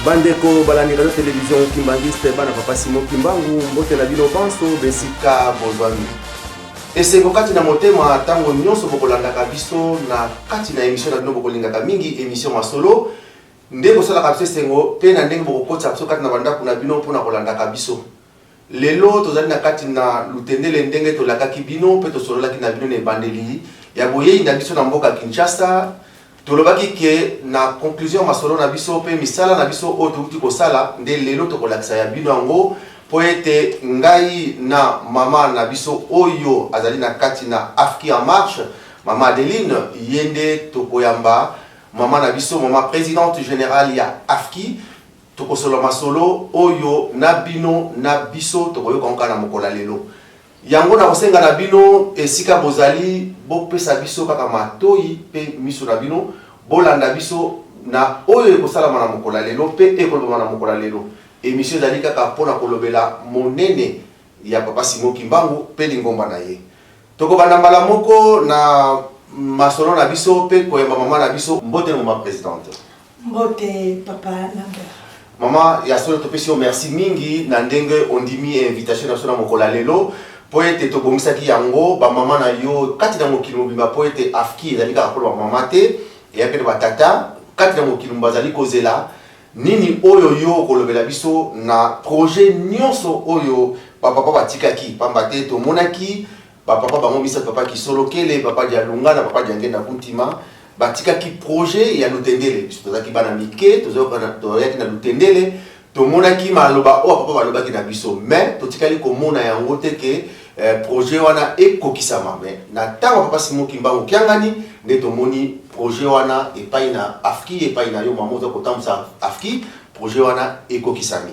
Bandeko balandika na télévision kimbangiste bana papa Simon Kimbangu mbote na bino panso besika bozwami. Esengo kati na motema tango nyonso bokolandaka biso na kati na émission na bino bokolingaka mingi émission masolo ndeko sala kapse sengo pe na ndenge bokokotsa biso kati na bandako na bino mpona kolandaka biso. Lelo tozali na kati na lutendele ndenge tolakaki bino pe tosololaki na bino na ebandeli ya boyei na biso na mboka Kinshasa. Tolobaki ke na conclusion masolo na biso pe misala na biso o tukuti kosala nde lelo tokolakisa ya bino yango po ete ngai na mama na biso oyo azali na kati na Afki en marche mama Adeline yende tokoyamba mama na biso mama présidente générale ya Afki tokosolo masolo oyo na bino na biso tokoyoka na mokola lelo yango na kosenga na bino esika bozali bopesa biso kaka matoi pe miso na bino bolanda biso na oyo ekosalama na mokola lelo pe ekolobama na mokola lelo émission ezali kaka mpona kolobela monene ya papa Simon Kimbangu pe lingomba na ye tokobanda mbala moko na masolo na biso pe koyamba mama na biso mbote mama présidente mbote papa Lambert mama ya solo topesi yo merci mingi na ndenge ondimi invitation na solo na mokola lelo po ete tobomisaki yango bamama na yo kati na mokili mobimba po ete Afki ezali kaka mpona bamama te eyapene batata kati na mokili bazali kozela nini oyo yo kolobela biso na projet nyonso oyo bapapa batikaki pamba te tomonaki bapapa bango misato papa Kisolokele papa Dialunga na papa Diangenda Kuntima batikaki projet ya lutendele biso tozalaki bana mike tozoyaki na lutendele tomonaki maloba oyo papa balobaki na biso mais totikali komona yango te ke projet wana ekokisama mais na ntango papa Simon Kimbangu kiangani nde tomoni projet wana epai na Afki epai na yo mama oza kotambusa Afki projet wana ekokisami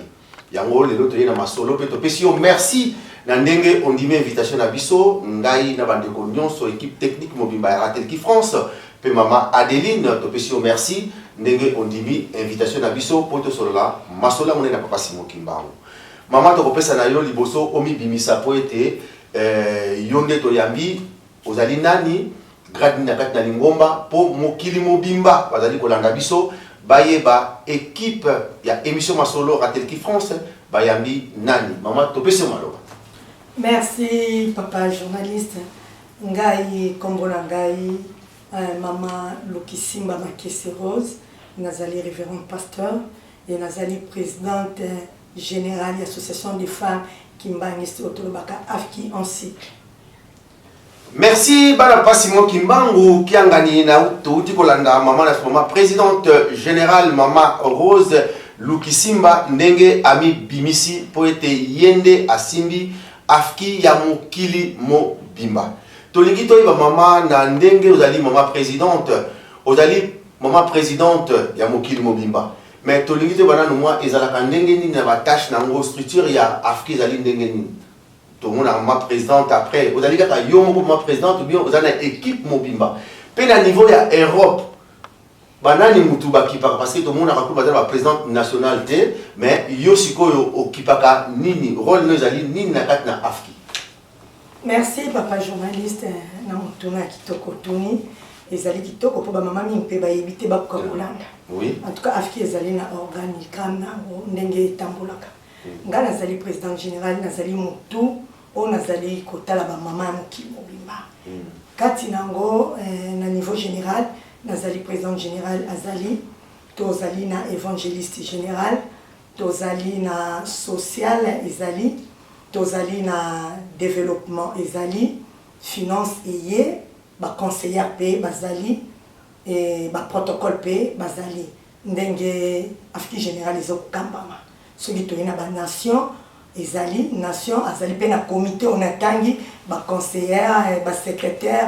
yango lelo toye na masolo pe topesi yo merci na ndenge ondimi invitation na biso ngai na bandeko nyonso équipe technique mobimba ya Ratelki France pe mama Adeline topesi yo merci ndenge ondimi invitation na biso po tosolola masolo monene na papa Simon Kimbangu mama tokopesa na yo liboso omibimisa po ete yo nde toyambi ozali nani gradi na kati na lingomba po mokili mobimba bazali kolanda biso bayeba équipe ya émission masolo Ratelki France bayambi nani mama topesi maloba. Merci papa journaliste ngai kombo na ngai mama Lukisimba Makese Rose nazali révérend pasteur et nazali présidente générale de l'association des femmes Kimbangiste Otolobaka Afki en cycle. Merci bana papa Simon Kimbangu kiangani na touti kolanda mama na mama présidente générale mama Rose Lukisimba ndenge ami bimisi po ete yende asimbi Afki ya mokili mobimba tolingi toyeba mama na ndenge ozali mama présidente ya mokili mobimba mais tolingi te bana moi ezalaka ndenge nini na batache nango structure ya Afki ezali ndenge nini tout le monde a ma présidente après vous allez dire yo ma présidente ou bien vous avez une équipe mobimba pe à niveau ya Europe banani mutu bakipaka parce que tout le monde a raconté la présidente nationale mais yo sikoyo okipaka nini rôle nous ali nini na kati na Afki. Merci papa journaliste na mutuna kitoko tuni ezali kitoko po ba mama mimpe ba yebite ba kolanda. Oui. En tout cas Afki ezali na organigramme na ndenge tambolaka. Nga nazali président général nazali mutu o nazali kotala ba mama ya mokili mobimba kati nango na niveau général nazali président général azali tozali na évangéliste général tozali na social ezali tozali na développement ezali finance eye ba conseillère pe bazali et ba protocole pe bazali ndenge Afki général ezokambama soki toye na ba nation ezali nation azali pe na comité on atangi ba conseillère ba secrétaire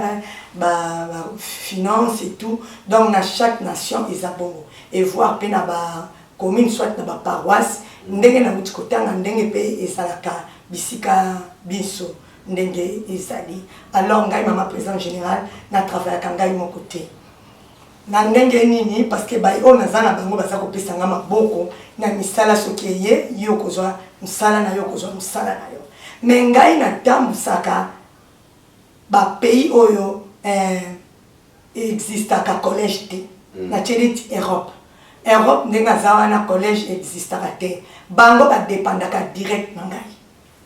ba finance et tout donc na chaque nation ezabongo et voir pe na ba commune soit na ba paroisse ndenge na mutikotanga ndenge pe ezalaka bisika biso ndenge ezali alors ngai mama président général na travailler kangai mon côté na ndenge nini parce que bai on azana bango baza kopesa nga maboko na misala soki ye yo kozwa misala na yo kozwa misala na yo mais ngai na tambusaka ba pays oyo existaka collège te na tcheliti Europe Europe ndenge zawa na collège existera te bango ba dépendaka direct na ngai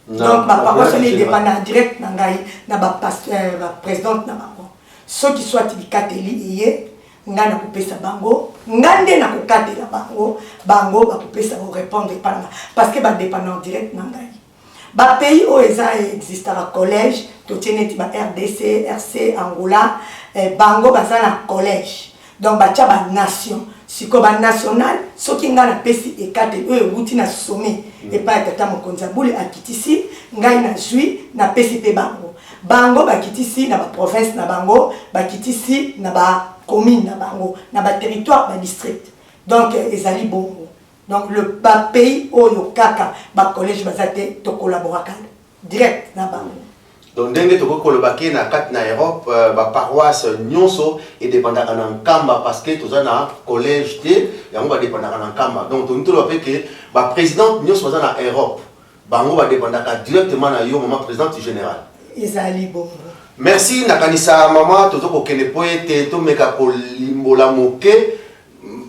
donc ba papa so ne dépendant direct na ngai na ba pasteur ba présidente na bango ceux qui soit bikateli iye nga na kopesa bango ngande na kokatela bango bango ba kopesa ko répondre parce que ba dépendant direct na ngai ba pays o eza existera collège to teneti ba RDC RC Angola bango baza na collège donc ba tia ba nation siko ba national soki nga na pesi ekate oyo wuti na sommet et pas tata mokonza bule akitisi ngai na jui na pesi pe bango bango bakitisi na ba province na bango bakitisi na ba commune na bango na ba territoire ba district donc ezali bongo donc le pays oyo kaka ba collège bazate to collaboraka direct na bango. Donc, dès que na kat na Europe, ba paroisse nyonso et dépendant en Kamba parce que tout ça na collège té, ya on va dépendant en Kamba. Donc, tout le monde que ba président nyonso na Europe, bango va dépendant directement na yo maman présidente générale. Ezali bongo. Merci nakanisa maman tozo ko kene poete to meka ko limbola moke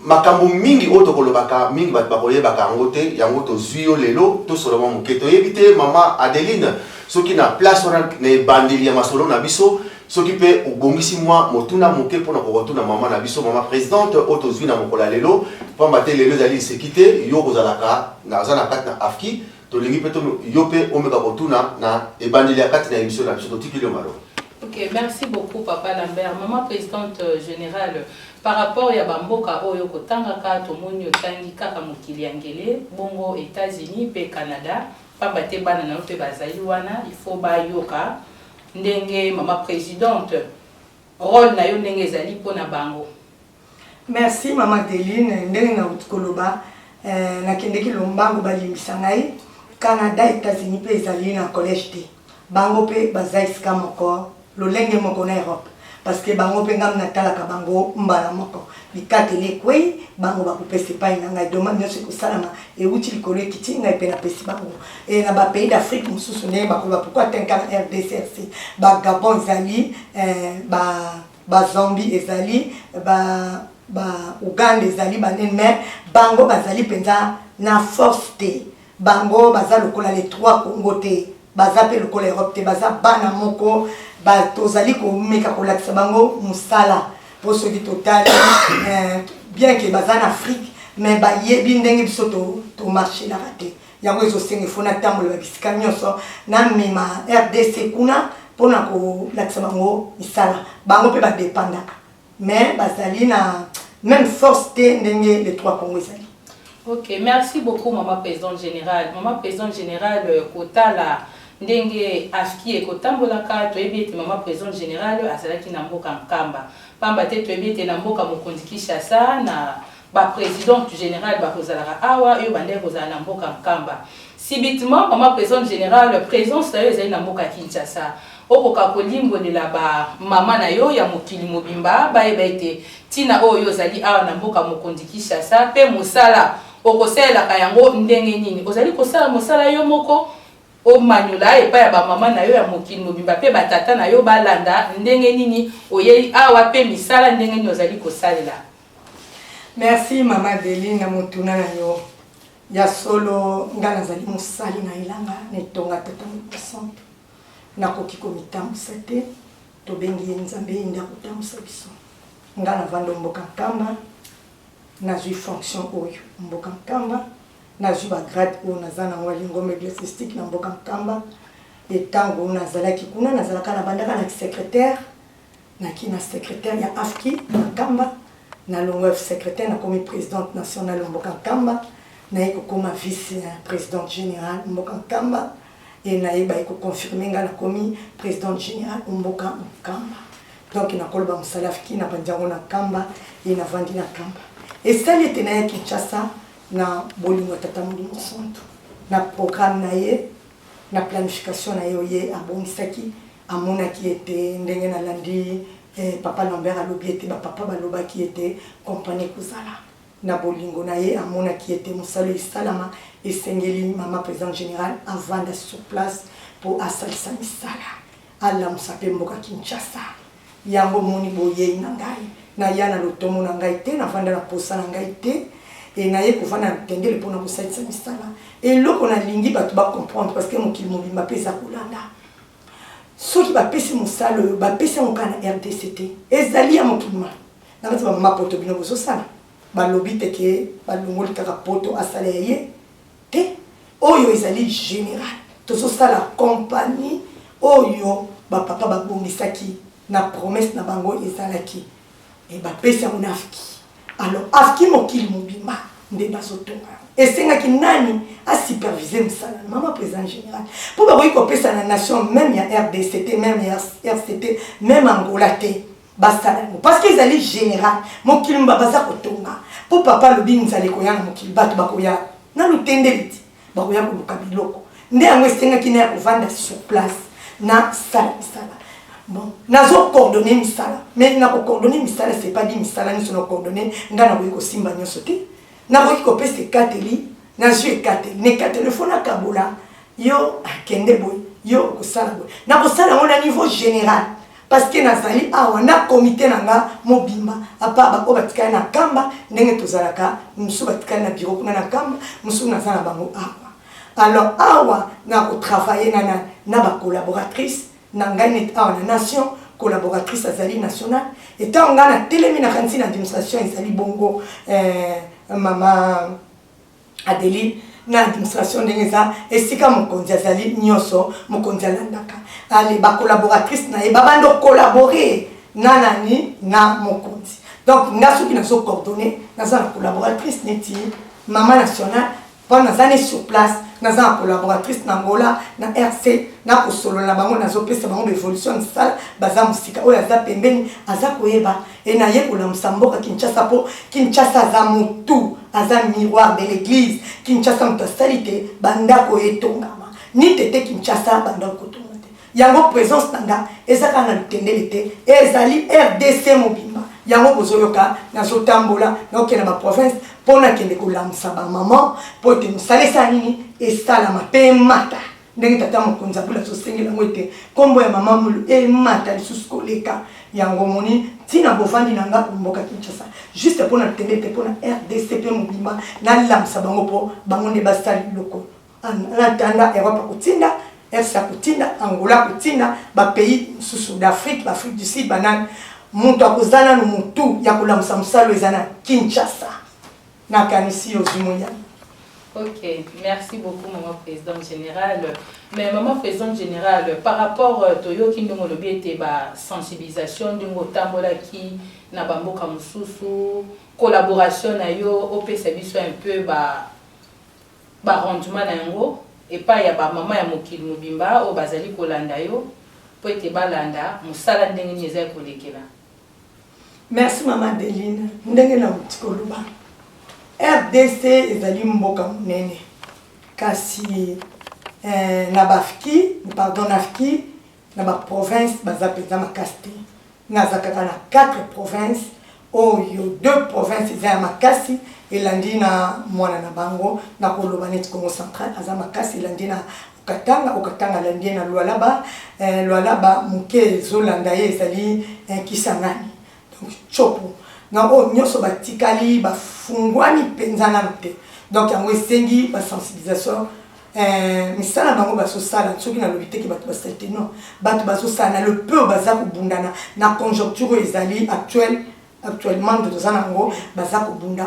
makambo mingi oto ko lobaka mingi ba koyeba ngote yango to zuyo lelo to solomo moke to yebite maman Adeline ce qui na place wana ne bandeli ya masolo na biso ce qui peut obongisi moi motuna moke pona ko rotuna maman na biso maman présidente oto zuyo na mokola lelo pamba te lelo zali sekite yo kozalaka na zana kat na afki to lingi pe to yo pe omeka kotuna na e bandeli ya kat na émission na biso to tikilo malo. Ok, merci beaucoup Papa Lambert. Maman présidente générale, par rapport à Bamboka Oyo Kotangaka, Tomonio Tangi Kaka Mokili Angele, Bongo États-Unis, pe Canada, Pambate Banana pe Bazayuana, il faut Bayoka, Ndenge Maman présidente, rôle na yo ndenge zali pona bango. Merci Maman Adeline, ndenge na utkoloba, na kendeki lombango balimbisa ngai, Canada, États-Unis pe ezali na collège te. Bango pe bazaisika moko lolenge moko na Europe parce que bango pe ngam natala ka bango mbala moko bikatele kwei bango bakupese pa ina ngai demande nyonso kosalama e uti likolo ekiti ngai pe na pesi bango e na ba pays d'Afrique mosusu ne bakoba pourquoi tenka na RDC ba Gabon ezali ba Zambie ezali ba Uganda ezali ba mais bango bazali penza na force te bango baza lokola les trois Congo te baza pe lokola Europe te baza bana moko ba tozali ko meka ko lakisa bango musala pour ceux qui total bien que baza en Afrique mais ba yebi ndenge biso to marché la raté yango ezo sengi fona tambola ba bisika nyonso na mema RDC kuna pona ko lakisa bango misala bango pe ba dépendaka mais bazali na même force te ndenge les trois Congo ezali. Ok, merci beaucoup Maman présidente générale. Maman présidente générale Kotala ndenge afki ekotambolaka toyebi ete Maman présidente générale azalaki na mboka Nkamba pamba te toyebi ete na mboka Mokonzi Kinshasa na ba présidente générale bakozalaka awa oyo bande kozala na mboka Nkamba subitement Maman présidente générale présence na yo ezali na mboka Kinshasa okoka kolimbolela ba mama na yo ya mokili mobimba bayeba ete tina oyo ozali awa na mboka Mokonzi Kinshasa pe mosala okosalelaka yango ndenge nini ozali kosala mosala yo moko o manyola epa ya ba mama na yo ya mokili mobimba pe batata na yo balanda ndenge nini oyei awa pe misala ndenge nini ozali kosalela. Merci Maman Adeline na motuna na yo ya solo ngana zali mosali na ilanga netonga tata mosante na koki komitambusa te tobengi nzambe nda kotambusa biso ngana vando mboka Nkamba nazwi fonction oyo mboka Nkamba nazwi ba grade oyo nazana ngoma ecclésiastique na mboka Nkamba etango nazalaki kuna nazalaka na bandaka na secrétaire na secrétaire ya afki na Nkamba na longo secrétaire na komi présidente nationale mboka Nkamba na eko koma vice présidente générale mboka Nkamba et na eba eko confirmer nga na komi présidente générale mboka Nkamba donc na koloba musala afki na banjango na Nkamba et na vandi na Nkamba et ça l'était na Kinshasa na bolingo tata Molimo Santu na programme na ye na planification na ye abomisaki amonaki ete ndenge na landi Papa Lambert alobi ete ba papa balobaki ete compagnie kozala na bolingo na ye amonaki ete mosalo esalama esengeli Maman présidente générale avant de sur place pour asalisa misala alamusa pe mboka Kinshasa yango moni boye na ngai na yana lotomo na ngai te na vanda na posa na ngai te et naye kovanda na tendele mpona kosalisa misala eloko nalingi bato bacomprendre parce que mokili mobimba mpe eza kolanda soki bapesi mosala oyo bapesi yango kaka na RDCT ezali ya mokili ma na kati bamama poto bino bozosala balobi teke balongoli kaka poto asala ya ye te oyo ezali général tozosala compagnie oyo bapapa babongisaki na promesse na bango ezalaki e bapesi yango na afki alors afki mokili mobimba nde bazotonga esengaki nani asupervise mosala na mama président général mpo bakoki kopesa na nation même ya RDCT même ya RCT même Angola te basala yango parce que ezali général mokili mba baza kotonga mpo papa alobi nzala ekoya na mokili bato bakoya na lutendeli ti bakoya koluka biloko nde yango esengaki na ya kovanda sur place na sala misala bon nazo coordonner misala mais na ko coordonner misala c'est pas dit misala ni sono coordonner nga na ko simba nyoso te na ko kopesa kateli na jeu kateli ne kateli fona kabola yo akende boy yo ko sala boy na ko sala on a niveau général parce que nazali awa na comité nanga mobimba apa ba ko batikana na kamba ndenge tozalaka musu batikana na bureau kuna na kamba musu na zana bango awa alors awa na ko travailler na ba collaboratrice na ngani awa na nation collaboratrice azali nationale et tant ngana telemi na kanti na administration ezali bongo mama Adeline na administration ndenge za esika mokonzi azali nyoso mokonzi alandaka ali ba collaboratrice na babando collaborer na nani na mokonzi donc ngasoki na so coordonner na za collaboratrice neti mama nationale pendant les années sur place naza na collaboratrice na Angola na RC na kosolo na bango nazopesa bango évolution sala baza musika oyo aza pembeni aza koyeba et na ye kola msamboka Kinshasa po Kinshasa za mutu aza miroir de l'église Kinshasa mutasalité bandako etongama ni tete Kinshasa bandako kotonga te yango présence nanga ezaka na lutendele te ezali RDC mobimba yango bozoyoka nazotambola naokena ba province pona kende kolamsa ba maman po te musalesa nini esalama pe mata ndenge tata mokonza bula sosengela ngwete kombo ya mama mulu mata lisusu koleka yango moni tina bovandi nanga mboka Kinshasa juste pona tende te pona RDC pe mobimba na lamsa bango po bango ne basali loko na tanda Europe kutinda RC kutinda Angola kutinda ba pays sous d'Afrique l'Afrique du Sud banane muntu akozana no mutu ya kolamsa msalo ezana Kinshasa na kanisi yozimunya. Ok, merci beaucoup maman présidente générale. Mais maman présidente générale, par rapport à Toyo qui nous a été la sensibilisation de Motambola qui n'a pas beaucoup de collaboration na yo au service un peu ba rendement na yango et pas ya ba maman ya mokili mobimba au bazali kolanda yo po ete balanda musala ndenge nyeza kolekela. Merci maman Adeline. Ndenge na mtikoluba. RDC ezali mboka munene kasi na bafiki pardon nafiki na ba province bazapeza makasti na zakaka na 4 provinces oyo 2 provinces za makasi elandi na mwana na bango na koloba net Congo central aza makasi elandi na okatanga landi na Lualaba muke zolanda ye ezali Kisangani donc chopo na o nyoso batikali bafungwani penzana mte donc yango esengi ba sensibilisation misala bango basosala soki na lobite ki bato basalite non bato basosala le peu baza kubundana na conjoncture ezali actuellement de tozanango baza kubunda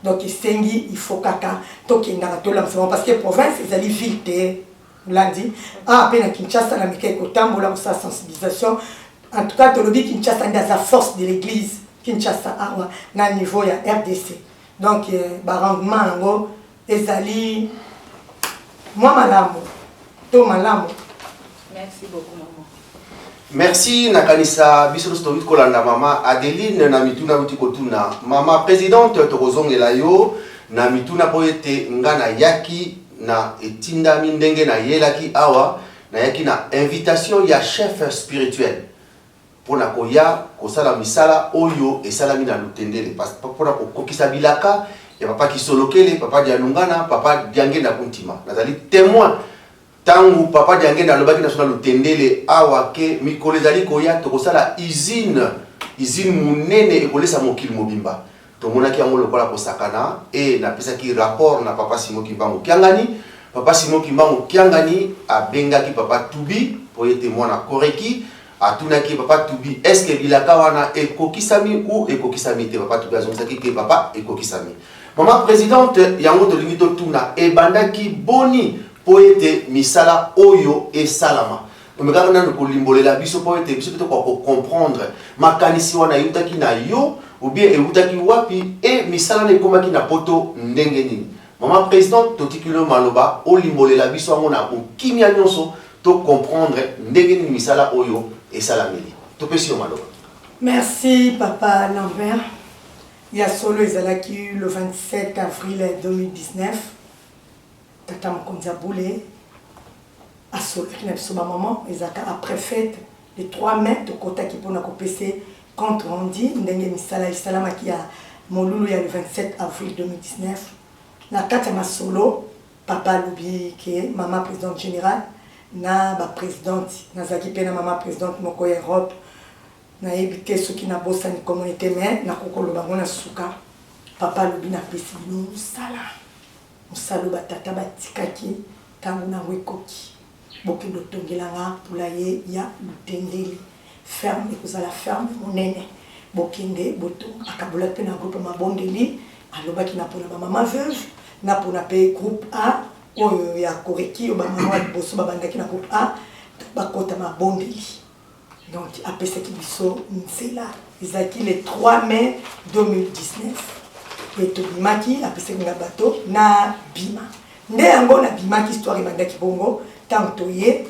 donc esengi il faut kaka tokenda tola parce que province ezali ville te lundi pe na Kinshasa na mike kotambola ko sa sensibilisation en tout cas tolobi Kinshasa nda za force de l'église Kinshasa awa na niveau ya RDC donc rendement yango ezali moi malamu to malamu. Merci beaucoup maman. Merci nakanisa biso story kolanda mama Adeline na mituna buti kotuna mama présidente tokozongela yo na mituna po ete ngana yaki na etinda mindenge na yelaki awa na yaki na invitation ya chef spirituel pona koya kosala misala oyo esalami na lutendele pona kokokisa bilaka ya papa kisolokele papa dialungana papa diangenda kuntima nazali témoin tangu papa diangenda lobaki national lutendele awa ke mikolo ezali koya tokosala usine munene ekolesa mokili mobimba tomonaki yango lokola kosakana et napesaki rapport na papa Simon Kimbangu Kiangani. Papa Simon Kimbangu Kiangani abengaki papa Tubi pour être mwana koreki atunaki papa Tubi est-ce que bilaka wana ekokisami ou ekokisami te papa Tubi azongisaki ke papa ekokisami. Maman présidente yango tolingi totuna ebandaki boni pour être misala oyo et salama. Omekaka nanu kolimbolela biso po ete biso to ko comprendre makanisi wana yutaki na yo ou bien yutaki wapi et misala ne komaki na poto ndenge nini. Maman présidente totikilo maloba olimbolela biso ngo na kimia nyonso to comprendre ndenge nini misala oyo et salameli. To pesio maloba. Merci papa Lambert. Il y a solo ezalaki le 27 avril 2019. Tata Mokonza Boulé à Solo qui n'a pas maman ezaka après fête les 3 mai de kota qui pona kopese contre rendu ndenge misala salama qui a molulu ya le 27 avril 2019 na kata ma solo papa lobi que maman présidente générale na ba présidente na zaki pena maman présidente moko Europe na ebité ceux qui na bossa ni communauté mais na kokolo bango na suka papa lobi na pesi no sala musalo batata batikaki tangu na wekoki bokendo tongelanga poulaye ya lutendeli ferme ekozala ferme monene bokende boto akabola pe na groupe mabondeli alobaki na pona ba mama veuve na pona pe groupe A oyo ya koreki o ba mama boso babandaki na groupe A bakota mabondeli donc apesaki biso nzela ezaki le 3 mai 2019 et tobimaki apesaki na bato na bima nde yango na bimaki histoire ebandaki bongo tant toye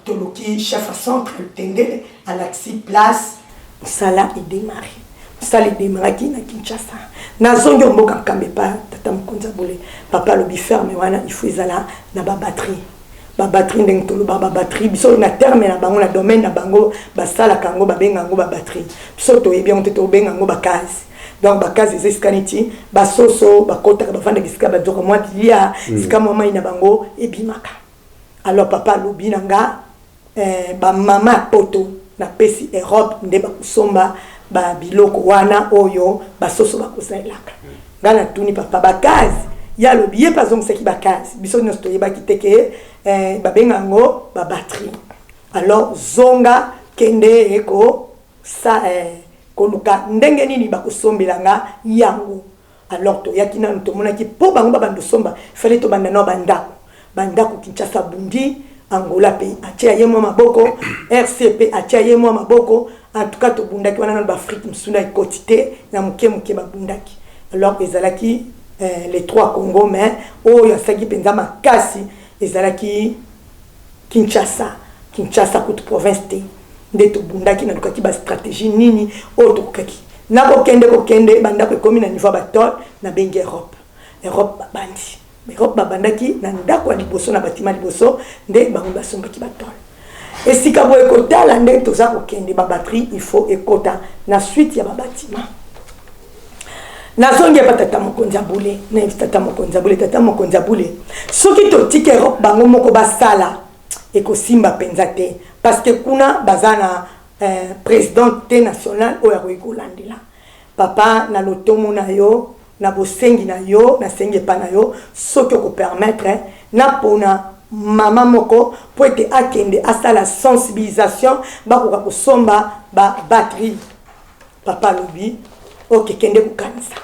toloki chef à centre tendele à l'axi place sala et démarrer sala et démarrer qui na Kinshasa na zongo mboka kambe pa tata Mokonza Boulé papa lobi ferme wana il faut ezala na ba batterie ndenge tolo ba batterie biso na terme na bango na domaine na bango basala kango babenga ngo ba batterie biso toye bien to benga ngo ba case donc bakazi ezeskaniti basoso bakota bavanda kisika badoko mwati lia sika mama ina bango ebimaka. Alors papa lobi nanga ba mama poto na pesi Europe nde bakusomba ba biloko wana oyo basoso bakusailaka ngana tuni papa bakazi ya lobi ye pazongisa ki bakazi biso nyonso toyebaki teke babenga ngo ba batterie. Alors zonga kende eko sa koluka ndenge nini bakusombelanga yango. Alors toyaki nanu tomonaki po bango babando somba fallait to banda no bandako Kinshasa bundi Angola pays atia yemo maboko RCP atia yemo maboko en tout cas to bundaki wana na Afrique msuna ikotité na muke babundaki. Alors ezalaki les 3 Congo mais o yasaki penza makasi ezalaki Kinshasa kutu province te nde to bundaki na lukaki ba stratégie nini o to kaki na kokende bandako ekomi na niveau batol na bengi Europe bandi Europe babandaki na ndako ya liboso na batima liboso nde bango basombaki batol esika bo ekota nde toza kokende ba batterie il faut ekota na suite ya ba batima na zongi ya tata Mokonza Boulé na tata Mokonza Boulé soki to tike Europe bango moko basala ekosimba penza te parce que kuna bazana présidente nationale oya kolandela papa na lotomo na yo na bosengi na yo na senge pa na yo soki ko permettre na pona mama moko po ete akende asala sensibilisation bakoka kosomba ba batterie papa lobi okekende kukanisa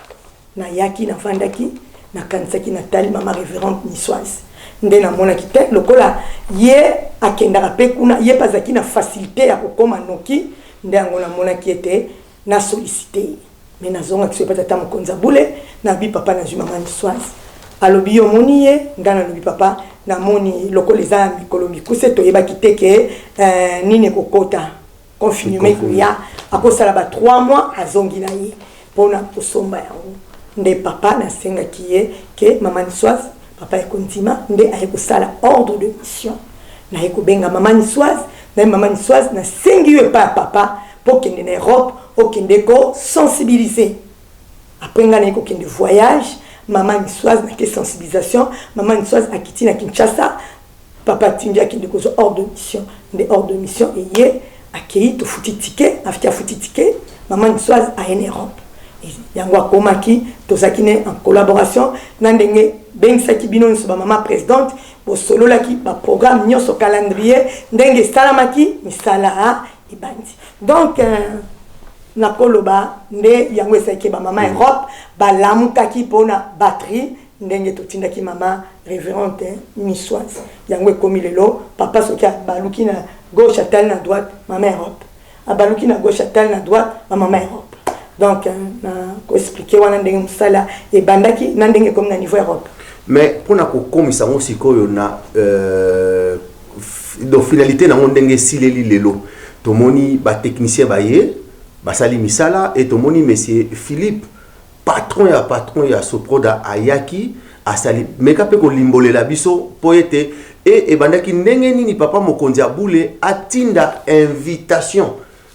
na yaki na vandaki na kanisaki na tali mama révérende niçoise nde na mona kite lokola ye akendaka pe kuna ye pazaki na facilité ya kokoma noki nde yango na mona kiete na sollicité mais nazonga kiso tata Mokonza Boulé na bi papa na juma niçoise alobi yo moni ye ngana lobi papa na moni lokola za mikolo mikuse to yeba kiteke nini kokota confinement kuya akosala ba 3 mois azongi na ye pona kosomba yango nde papa na senga kiye ke mama niçoise papa ekontima nde ayekosala ordre de mission na ekobenga mama niçoise na sengi yo pa papa pour kende na Europe okende ko sensibiliser après ngana ko kende voyage mama niçoise na ke sensibilisation mama niçoise akiti na Kinshasa papa tindia kende ko ordre de mission et ye akei to futi ticket aftia futi ticket mama niçoise a en Europe yango akomaki tozaki ne en collaboration na ndenge bengisaki bino nyonso bamama présidente bosololaki baprogramme nyonso calendrier ndenge esalamaki misala ebandi donc nakoloba nde yango esalaki bamama Europe balamukaki mpona batterie ndenge totindaki mama révérende Niçoise yango ekomi lelo papa soki abaluki na gauche atali na droite mama Europe abaluki na gauche atali na droite mama Europe donc na koexpliquer wana ndenge mosala ebandaki na ndenge ekomi na niveau Europe mais mpona kokomisa yango sikoyo na do finalité nango ndenge esileli lelo tomoni batechnicien baye basali misala et tomoni monsieur Philippe patron ya Soproda ayaki asali meka pe kolimbolela biso po ete et ebandaki ndenge nini papa mokonzi abule atinda invitation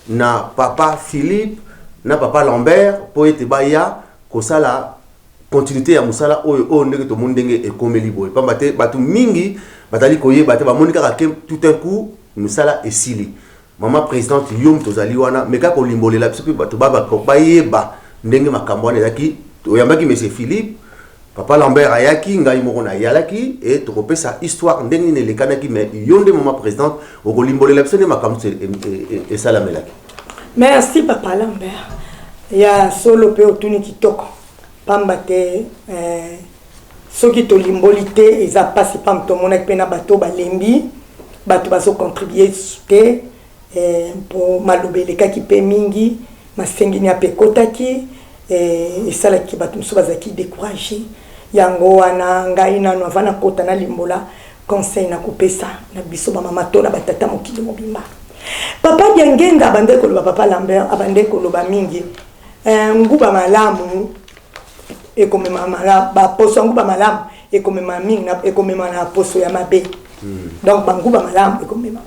na papa Philippe na papa Lambert po ete baya kosala continuité ya musala oyo ndenge to ndenge ekomeli boye pamba te batu mingi batali koyeba te bamoni kaka ke tout un coup musala esili mama présidente yom tozali wana meka kolimbolela biso pe batu bayeba ndenge makambo wana ezaki oyambaki monsieur Philippe papa Lambert ayaki ngai moko na yalaki et tokopesa histoire ndenge nini elekanaki mais yonde mama présidente okolimbolela biso nde makambo esalamelaki. Merci papa Lambert ya solo pe otuni kitoko pamba te soki tolimboli te eza pasi pam tomonaki mpe na bato balembi bato bazocontribue te mpo maloba elekaki mpe mingi masengini ape ekotaki esalaki bato mosusu bazalaki découragé yango wana ngai nano ava nakota na limbola conseil nakopesa na biso bamama to na batata mokili mobimba papa Diangenda abande koloba papa Lambert abande koloba mingi nguba malamu ekomema malamu baposo nguba malamu ekomema mingi na ekomema na poso ya mabe donc banguba malamu ekomema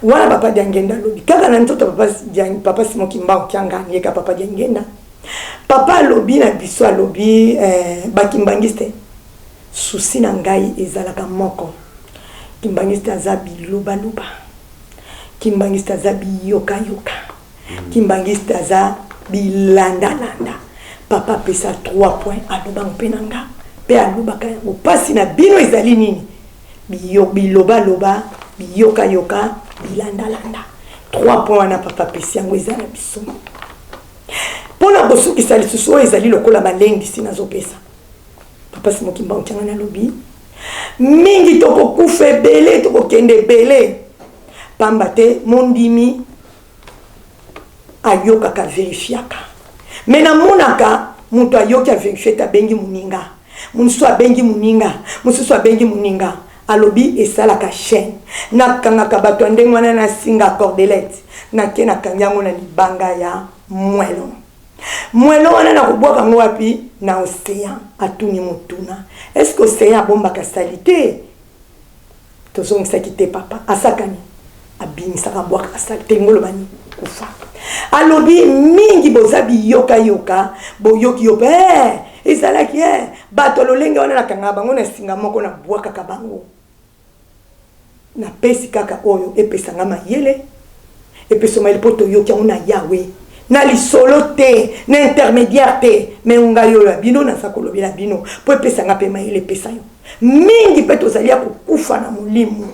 wana papa Diangenda lobi kaka na ntoto papa Simon Kimba okianga yeka papa Diangenda papa lobi na biso alobi bakimbangiste susi na ngai ezalaka moko kimbangiste aza bilubaluba kimbangiste aza biyoka kimbangiste aza bilandalanda papa pesa 3 points aloba mpenanga pe alobaka yango pasi na bino ezali nini biloba biyoka bilandalanda 3 points wana papa pesi yango eza na biso pona bosukisa lisusu oyo ezali lokola balengisi nazopesa papa Simon Kimba otianga na lobi mingi tokokufa ebele tokokende ebele pamba te mondimi ayokaka verifiaka me namonaka moto ayoki averifie te abengi moninga mosusu abengi moninga mosusu abengi moninga alobi esalaka chaîne nakangaka bato ya ndenge wana nasinga cordelette nake nakangi yango na libanga ya mwelo wana nakobwaka ngo wapi na océan atuni motuna est-ce que océan abombaka sali te tozongisaki te papa asakani abimisaka bwaka sali te ngolobani kufa alobi mingi boza biyoka boyoki yo pe ezalaki bato lolenge wana nakanga bango na singa moko na bwakaka bango na pesi kaka oyo epesanga mayele epesa mayele po toyoki yango na Yahweh na lisolo te na intermédiaire te me ngai oyo ya bino naza kolobela bino po epesanga mpe mayele epesa yo mingi mpe tozali ya kokufa na molimo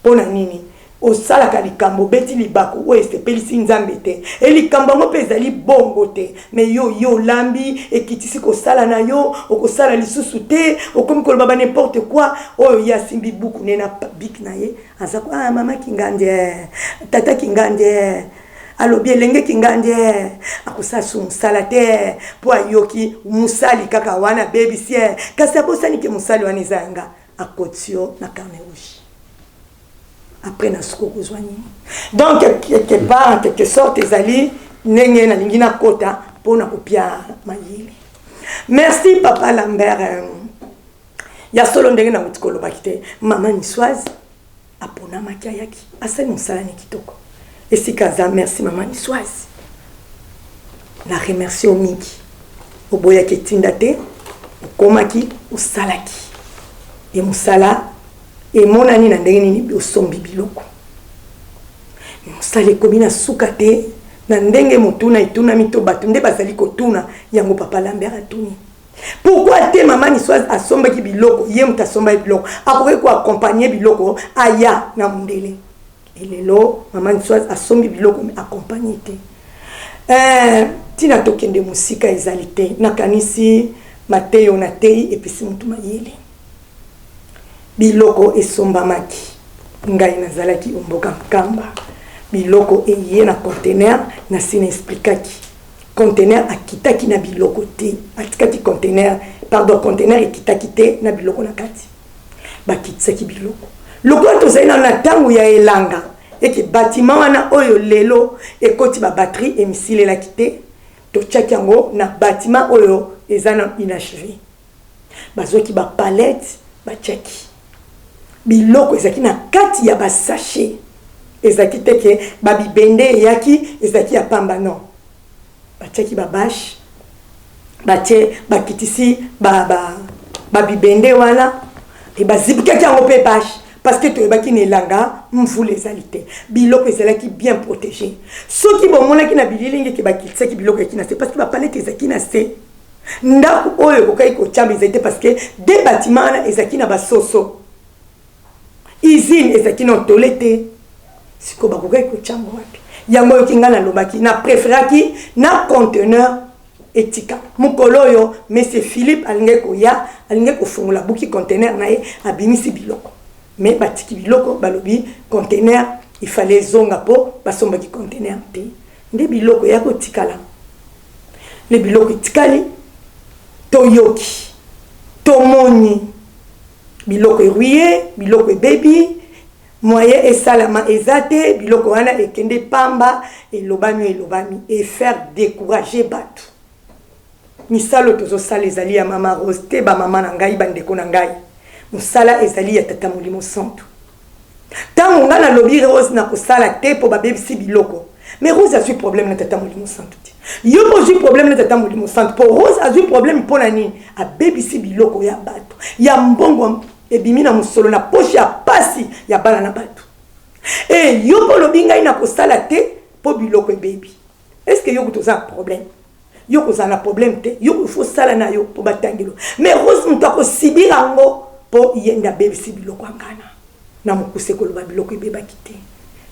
mpona nini osalaka likambo beti libako oyo esepelisi nzambe te likambo yango mpe ezali bongo te me yo olambi ekitisi kosala na yo okosala lisusu te okomi koloba ba n'importe quoi oyo ye asimbi buku ne na bik na ye aza mama kingande tata kingande alobi elenge kingande akosala su mosala te mpo ayoki mosali kaka wana bebisi kasi abosani ke mosali wana eza yanga akotio na carne rouge après na soko kozwani donc quelque part en quelque sorte ezali ndenge nalingi nakota mpona kopia mayele merci papa Lambert ya solo ndenge nauti kolobaki te mama Niçoise aponamaki ayaki asali mosala ni kitoko esika aza merci mama Niçoise na remercie o mingi oboyaki etinda te okomaki osalaki e mosala emonani na ndenge nini osombi biloko mosala ekomi na suka te na ndenge motuna ituna mito bato nde bazali kotuna yango papa Lambert atuni. Pourquoi te maman ni soit asomba ki biloko ye muta somba biloko akoke ko accompagner biloko aya na mundele. Elelo maman ni soit asombi biloko me accompagner te. Tina tokende musika ezalité na kanisi Mateo na tei episi mutu mayele. Biloko esombamaki ngai nazalaki omboka kamba. Biloko eye na conteneur na sina explikaki. Conteneur akitaki na biloko te. Atikaki conteneur, pardon, conteneur ekitaki te na biloko na kati. Bakitisaki biloko. Loko tozali na tango ya elanga. Eke bâtiment wana oyo lelo ekoti ba batterie emisile la kite. Tochaki yango na bâtiment oyo ezana inachevé. Bazoki ba palette ba cheki. Biloko ezaki na kati ya ba sachet. Ezaki teke ba bibende yaki ezaki ya pamba non. Ba cheki ba bash. Ba che ba kitisi ba bibende wana et ba zipikaki yango pe bash. Parce que tu es ne langa, m'fou les alités. Biloko est qui bien protégé. Ceux qui vont monter qui na bililingue qui va quitter qui biloko qui na c'est parce que va parler tes qui na c'est. Ndaku oyo okai ko chambi zete parce que des bâtiments na ezaki na basoso. Usine ezaki na tolete. Siko ba kokai ko chambo wapi. Yango yo kinga na lobaki na préféraki na conteneur etika. Mukolo yo monsieur Philippe alinge ko ya alinge ko fungula buki conteneur na e abimisi biloko. Mais batiki biloko balobi conteneur il fallait zonga po basomba ki conteneur te nde biloko ya ko tikala le biloko tikali toyoki tomoni biloko eruye biloko baby moyen esalama ezate biloko wana ekende pamba elobami et faire décourager batu misalo tozo sala ezali ya mama Rose te ba mama na ngai bandeko na ngai musala ezali ya tata Molimo Santo. Tango nga na lobi Rose na kosala te po babebisi biloko. Mais Rose a eu problème na tata Molimo Santo. Yo po eu problème na tata Molimo Santo. Po Rose a eu problème po nani a bebisi biloko ya bato. Ya mbongo ebimi na musolo na poche ya pasi ya bana na bato. Et yo po lobi nga ina kosala te po biloko ebebi. Est-ce que yo kutoza problème? Yo kozana problème te. Yo faut sala na yo po batangelo. Mais Rose mutako sibira ngo po yenda bebisi biloko ngana na mukuse ko loba biloko beba kite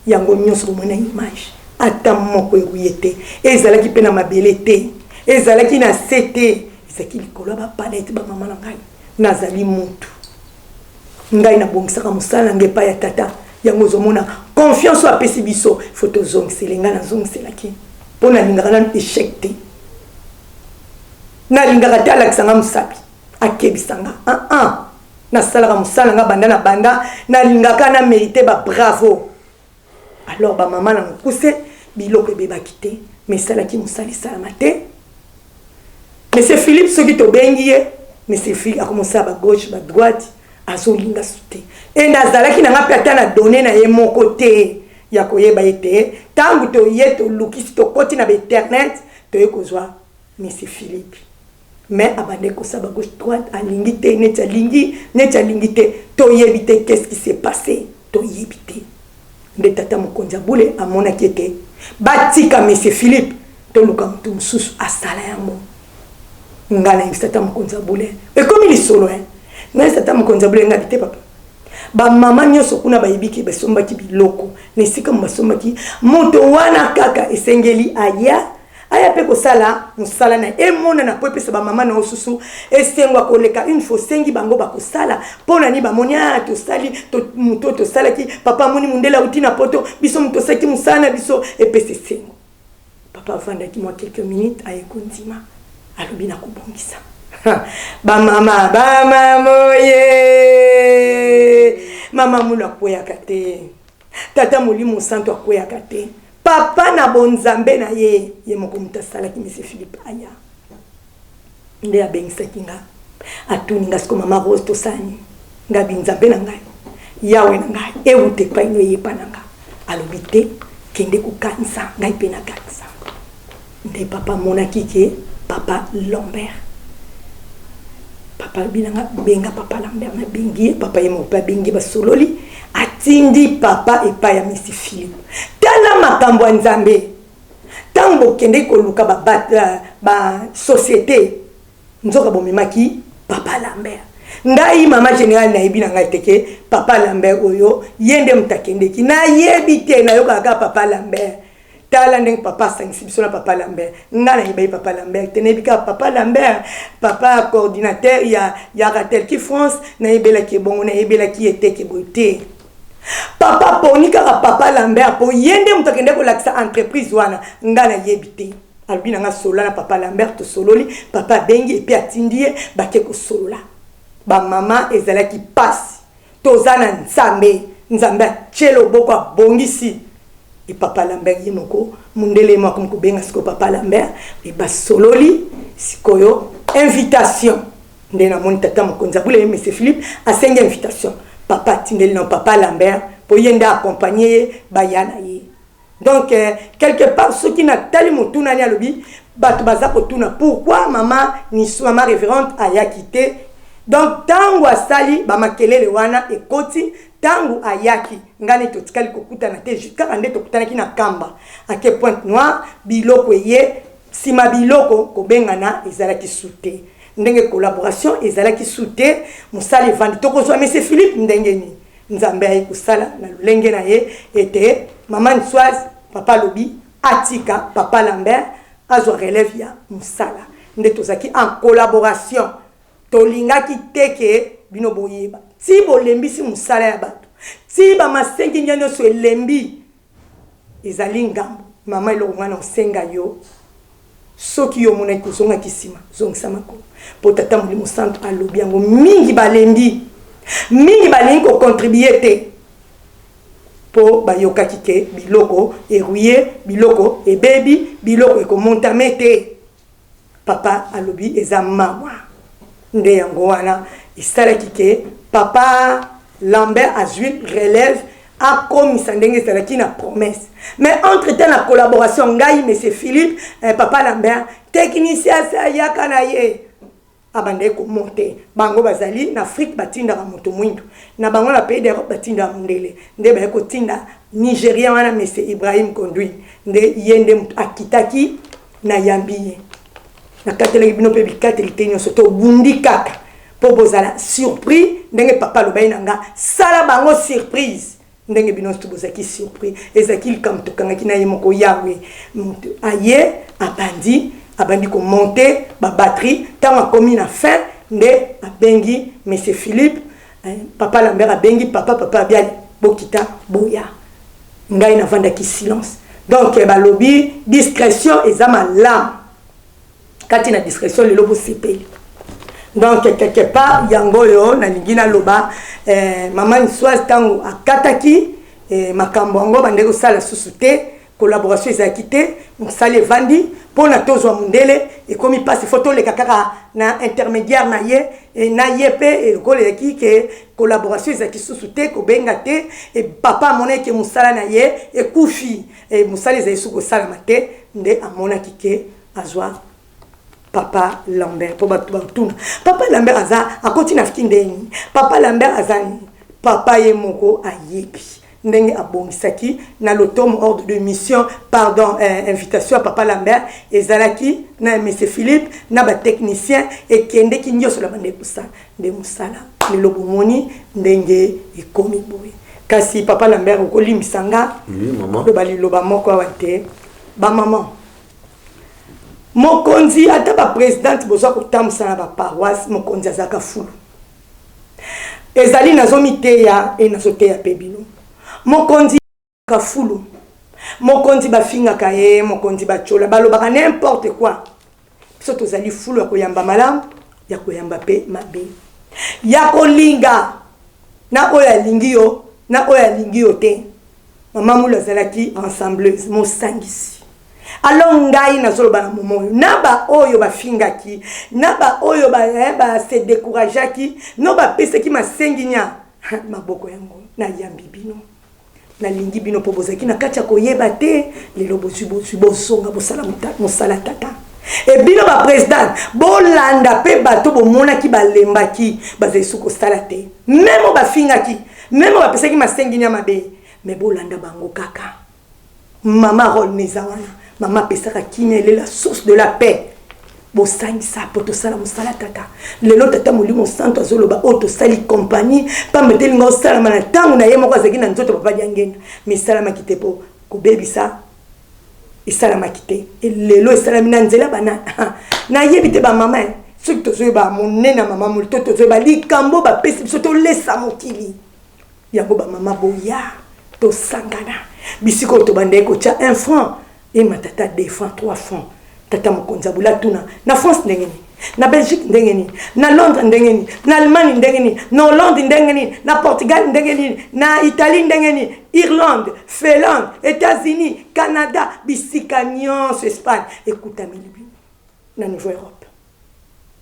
yango nyonso mona image ata moko eruyete ezalaki pe na mabele te ezalaki na sete ezaki likolo ba palette ba mama na ngai nazali mutu ngai na bongisaka musala ngepa ya tata yango zomona confiance a pesi biso photo zong selenga na zong selaki pona lingaka na échec te na lingaka ta laksanga musapi akebisanga na salaka musala nga banda na banda na lingaka na mérité ba bravo alors ba maman na mukuse biloko beba kite mais salaki musali salama te monsieur Philippe soki to bengiye monsieur Philippe a commencé à ba gauche ba droite azo linga sute et nazalaki na nga pata na donner na ye mon côté ya koyeba ete tangu to yeto lukisi to koti na internet to yekozwa monsieur Philippe. Mais abandé ko saba gauche droite alingi te neta lingi te to yebite qu'est-ce qui s'est passé to yebite nde tata mokonza bule amona kete batika monsieur Philippe to luka mutu mususu asala yango ngana tata mokonza bule et comme il est solo ngana tata mokonza bule ngabite papa ba mama nyoso kuna bayibiki basomba ki biloko nesika mbasomba ki moto wana kaka esengeli aya pe ko sala musala na emona na pope se ba mama na osusu esengwa koleka une fois sengi bango ba ko sala pona ni ba monia to sali to muto to sala ki papa moni mundela utina poto biso muto saki musana biso epese sengo papa vanda ki moi quelques minutes aye kontima alobina kubongisa ba mama moye mama mula koya kate tata Molimo Santo akoya kate papa na bonzambe na ye moko mutasala ki monsieur Philippe aya nde abengisa kinga atuni ngasko mama Rose to sani nga binzambe na ngai yawe na ngai ewute pa ino ye pananga alobite kende ku kanisa ngai pe na kanisa nde papa mona kike papa Lambert papa binanga benga papa Lambert na bengi papa yemo pa bengi basololi atindi papa epa ya monsieur Philippe tala makambo nzambe tango kende ko luka ba société nzoka bomemaki papa Lambert ngai mama général na yebi na ngai teke papa Lambert oyo yende mutakendeki na yebi te na yoka ka papa Lambert tala ndeng papa sangisi biso na papa Lambert nga na yebi papa Lambert tenebika papa Lambert papa coordinateur ya Ratel ki France na yebela ki bongo na yebela ki eteke boite papa ponika ka papa Lambert po yende mutakende ko laksa entreprise wana nga na yebi te albina nga solo na papa Lambert to sololi papa bengi et puis atindie bake ko solola ba mama ezalaki pasi tozana nzambe chelo boko bongisi et papa Lambert yemoko mundele mako ko benga siko papa Lambert et ba sololi sikoyo invitation ndena moni tata mokonza bule monsieur Philippe asenga invitation papa tindeli non papa Lambert pour yenda accompagner bayana ye. Donc quelque part ceux qui n'a tali motuna ni alobi bato baza kotuna pourquoi maman ni maman révérende aya quitté. Donc tangu asali ba makelele wana ekoti tangu ayaki ngani totikali kokuta na te jusqu'à ande tokutana ki na kamba à quel point noir biloko ye sima biloko ko bengana ezalaki soute ndenge collaboration ezalaki soute musali vandi tokozwa monsieur Philippe ndenge ni nzambe ay kusala na lulenge na ye était maman Soise papa lobi atika papa Lambert azwa relève ya musala nde tozaki en collaboration tolingaki teke bino boyeba ti bolembisi musala ya bato ti ba masengi nyano so elembi ezali ngambo mama ilo mwana osenga yo soki yo mona kozonga kisima zongisa mako po tata mulimo centre alobi yango mingi balembi ko contribuer te po bayoka kike biloko eruye biloko ebebi biloko ekomontame te papa alobi eza mawa nde yango wana isalaki ke papa Lambert azui relève a komisa ndenge ezalaki na promesse mais entre temps la collaboration ngai monsieur Philippe papa Lambert technicien ayaka na ye abande ko monter bango bazali na Afrique batinda ka moto mwindu na bango na pays d'Europe batinda mundele nde ba ko tinda Nigeria wana monsieur Ibrahim Conduit nde yende akitaki na yambiye na katele bino pe bikatele tenyo soto bundi kaka po bozala surpris ndenge papa lobai nanga sala bango surprise ndenge bino to bozaki surpris ezaki kam to kanga kina yemoko yawe aye abandi ko monter ba batterie tant komi na fin nde abengi monsieur Philippe papa Lambert abengi papa bien bokita boya ngai na vanda ki silence donc ba lobby discrétion ezama là kati na discrétion le lobo sepeli donc quelque part yango yo na lingina loba maman Soise tango akataki makambo ngo bande ko sala susute collaboration ezakite musale vandi pona tozwa mundele et comme il passe photo le kaka na intermédiaire na yepe et kole ki ke collaboration ezaki susute ko bengate et papa moné ke musala na ye et kufi et musale ezayisu ko sala mate nde amona kike azwa papa Lambert pour batuna papa Lambert aza akoti na fikindeni papa Lambert azani papa yemoko ayebi ndenge abongisaki na l'automne ordre de mission pardon invitation à papa Lambert ezalaki na monsieur Philippe na ba technicien et kende ki nyoso la bande kusa de musala le lobomoni ndenge ekomi boye kasi papa Lambert okolimisanga maman do bali loba moko wate ba maman mokonzi ata ba présidente bozo kotamsa na ba paroisse mokonzi azaka fulu ezali nazomite ya e nazote ya pebino mokonzi ka fulu mokonzi bafinga kaye mokonzi bachola balobaka n'importe quoi biso tozali fulu ya koyamba malamu ya koyamba pe mabe ya kolinga na oyo alingi yo na oyo alingi yo te mama mulu azalaki ensembleuse mosangisi alors ngai nazoloba na momo na ba oyo bafingaki na ba oyo ba se décourageaki no ba peseki masenginya maboko yango na yambi bino na lingi bino po bozaki na kacha koyeba te lelo bosonga bosala mosala tata et bino ba président bolanda pe bato bomonaki balembaki bazesu ko sala te même bafingaki même ba peseki masenginya mabe mais bolanda bango kaka mama rol nezawana maman pesaka kimia elle est la source de la paix. Bosangisa poto sala musala tata lelo tata molimo santo azoloba oto sali compagnie pamba telinga sala mana tangu na yemo kwa zekina nzoto papa diangena mais sala makite po ko bebisa et sala makite lelo sala mina nzela bana na yebite ba mama soki to zoba monena mama molto to zoba likambo ba pesi soto lesa mokili yango ba mama boya to sangana bisiko to bande ko cha 1 franc et matata 2 francs 3 francs tata mokonza bula tuna na France ndengeni na Belgique ndengeni na Londres ndengeni na Allemagne ndengeni na Hollande ndengeni na Portugal ndengeni na Italie ndengeni Irlande Finlande États-Unis Canada bisika nyonso Espagne écoute milibi na niveau Europe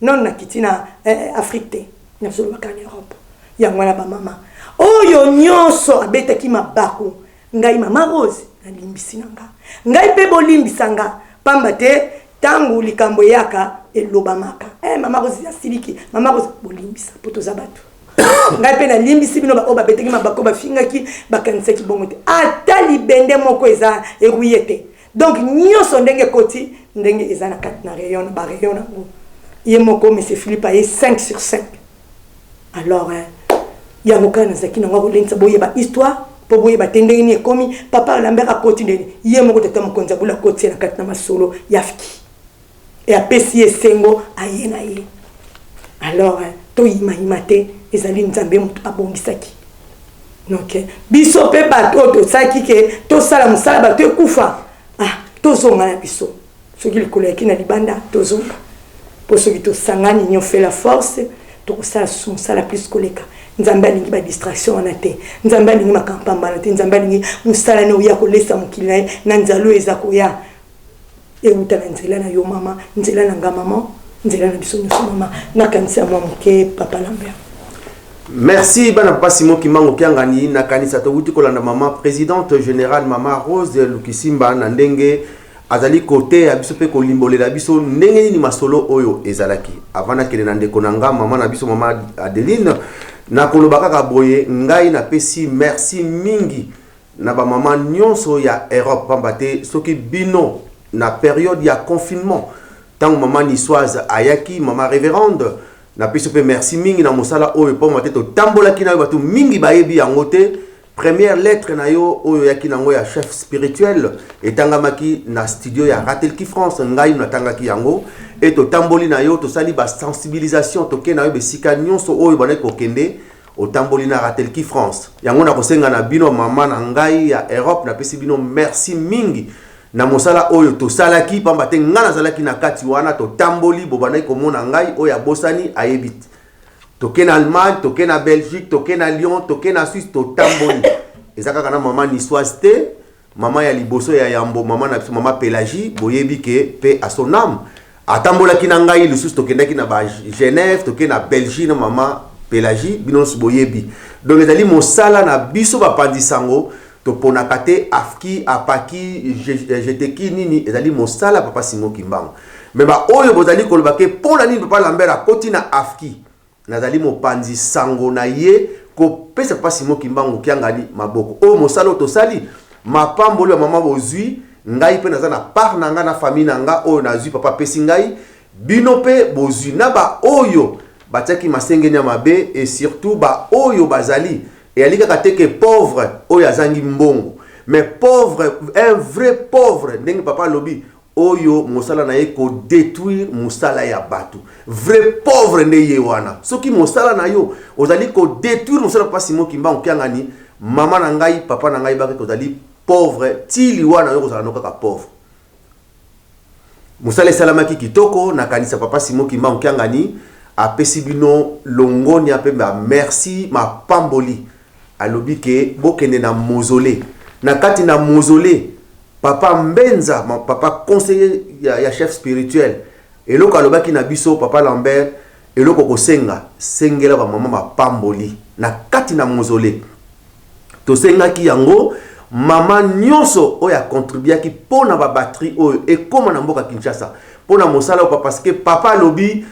non na kitina Afrique te na solo bakani Europe yango na ba mama oyo nyonso abetaki mabako ngai mama Rose na limbisi nanga ngai pe bolimbisanga pamba te tangu likambo yaka elobamaka mama Rose ya siliki mama Rose bolimbisa poto za batu ngai pe na limbisi bino ba oba beteki mabako ba fingaki bakanisaki bongo te ata libende moko eza eruyete donc nyonso ndenge koti ndenge eza na kati na rayon ba rayon na ngo ye moko monsieur Philippe a 5 sur 5 alors ya mokana zaki na ngo lenza boye ba histoire po boye batendenge ni ekomi papa Lambert a continué ye moko tata mokonza bula koti na kati na masolo yafiki et apesi esengo aye na ye alors to imate ezali nzambe mutu abongisaki donc biso pe bato to saki ke to sala musala bato ekufa to zonga na biso soki likolo yaki na libanda to zonga po soki to sangani nyo fait la force to sala musala plus koleka nzambe alingi ba distraction wana te nzambe alingi makampamba na te nzambe alingi musala ne uya kolesa mokili na nzalo eza koya euta na nzela na yo mama nzela na nga mama nzela na biso nyonso mama nakanisa mwa moke papa Lambert. Merci bana papa Simon Kimbangu kiangani na kanisa to wuti kolanda mama présidente générale mama Rose Lukisimba na ndenge azali côté ya biso pe ko limbolela biso ndenge ni masolo oyo ezalaki avana kele na ndeko na nga mama na biso mama Adeline na kolobaka ka boye ngai na pesi merci mingi na ba mama nyonso ya Europe pambate soki bino na période ya confinement tant mama Nisoise ayaki mama révérende na pesi pe merci mingi na mosala oyo pambate to tambola kina batu mingi bayebi yango te première lettre na yo oyo yaki nango ya chef spirituel etangamaki na studio ya Ratelki France ngai na tangaki yango et to tamboli na yo to sali ba sensibilisation to ke na yo besika nyonso oyo bana ko kende o tamboli na Ratelki France yango na kosenga na bino mama na ngai ya Europe na pesi bino merci mingi na mosala oyo to salaki pamba te ngana zalaki na kati wana to tamboli bobana ko mona ngai oyo abosani ayebit toke na Allemagne toke na Belgique toke na Lyon toke na Suisse to tamboli ezaka kana mama Nisoise te mama ya liboso ya yambo mama na mama Pélagie boyebi ke pe a son âme atambolaki na ngai lisusu tokendaki na ba Genève toke na Belgique na mama Pélagie binos boyebi donc ezali mosala na biso bapandisango to ponaka te afki apaki jeteki nini ezali mosala papa Simon Kimbangu mais ba oyo bozali koloba ke pona nini papa Lambert akoti na afki nazali mopanzi sango na ye ko pesa papa Simon Kimbangu kiangani maboko o mosala to sali mapambolo ya mama bozui ngai pe nazana par nanga na famille nanga oyo nazui papa pesi ngai bino pe bozui na ba oyo batiaki masenge nya mabe et surtout ba oyo bazali et alika kateke pauvre oyo azangi mbongo mais pauvre un vrai pauvre ndenge papa lobi oyo mosala na ye ko détruire mosala ya batu vrai pauvre nde ye wana soki mosala na yo ozali ko détruire mosala papa Simon Kimbangu kiangani mama na ngai papa na ngai baki kozali pauvre tili wana yo kozala noka pauvre mosala salamaki kitoko na kanisa papa Simon Kimbangu kiangani apesi bino longoni apemba merci ma pamboli alobi ke bokende na mausolée na kati na mausolée papa Mbenza papa conseiller ya chef spirituel eloko alobaki na biso papa Lambert eloko kosenga sengela ba mama mapamboli na kati na mausolée to sengaki yango mama nyonso oya contribuaki pona ba batterie oyo ekoma na mboka Kinshasa pona mosala papa parce que papa lobi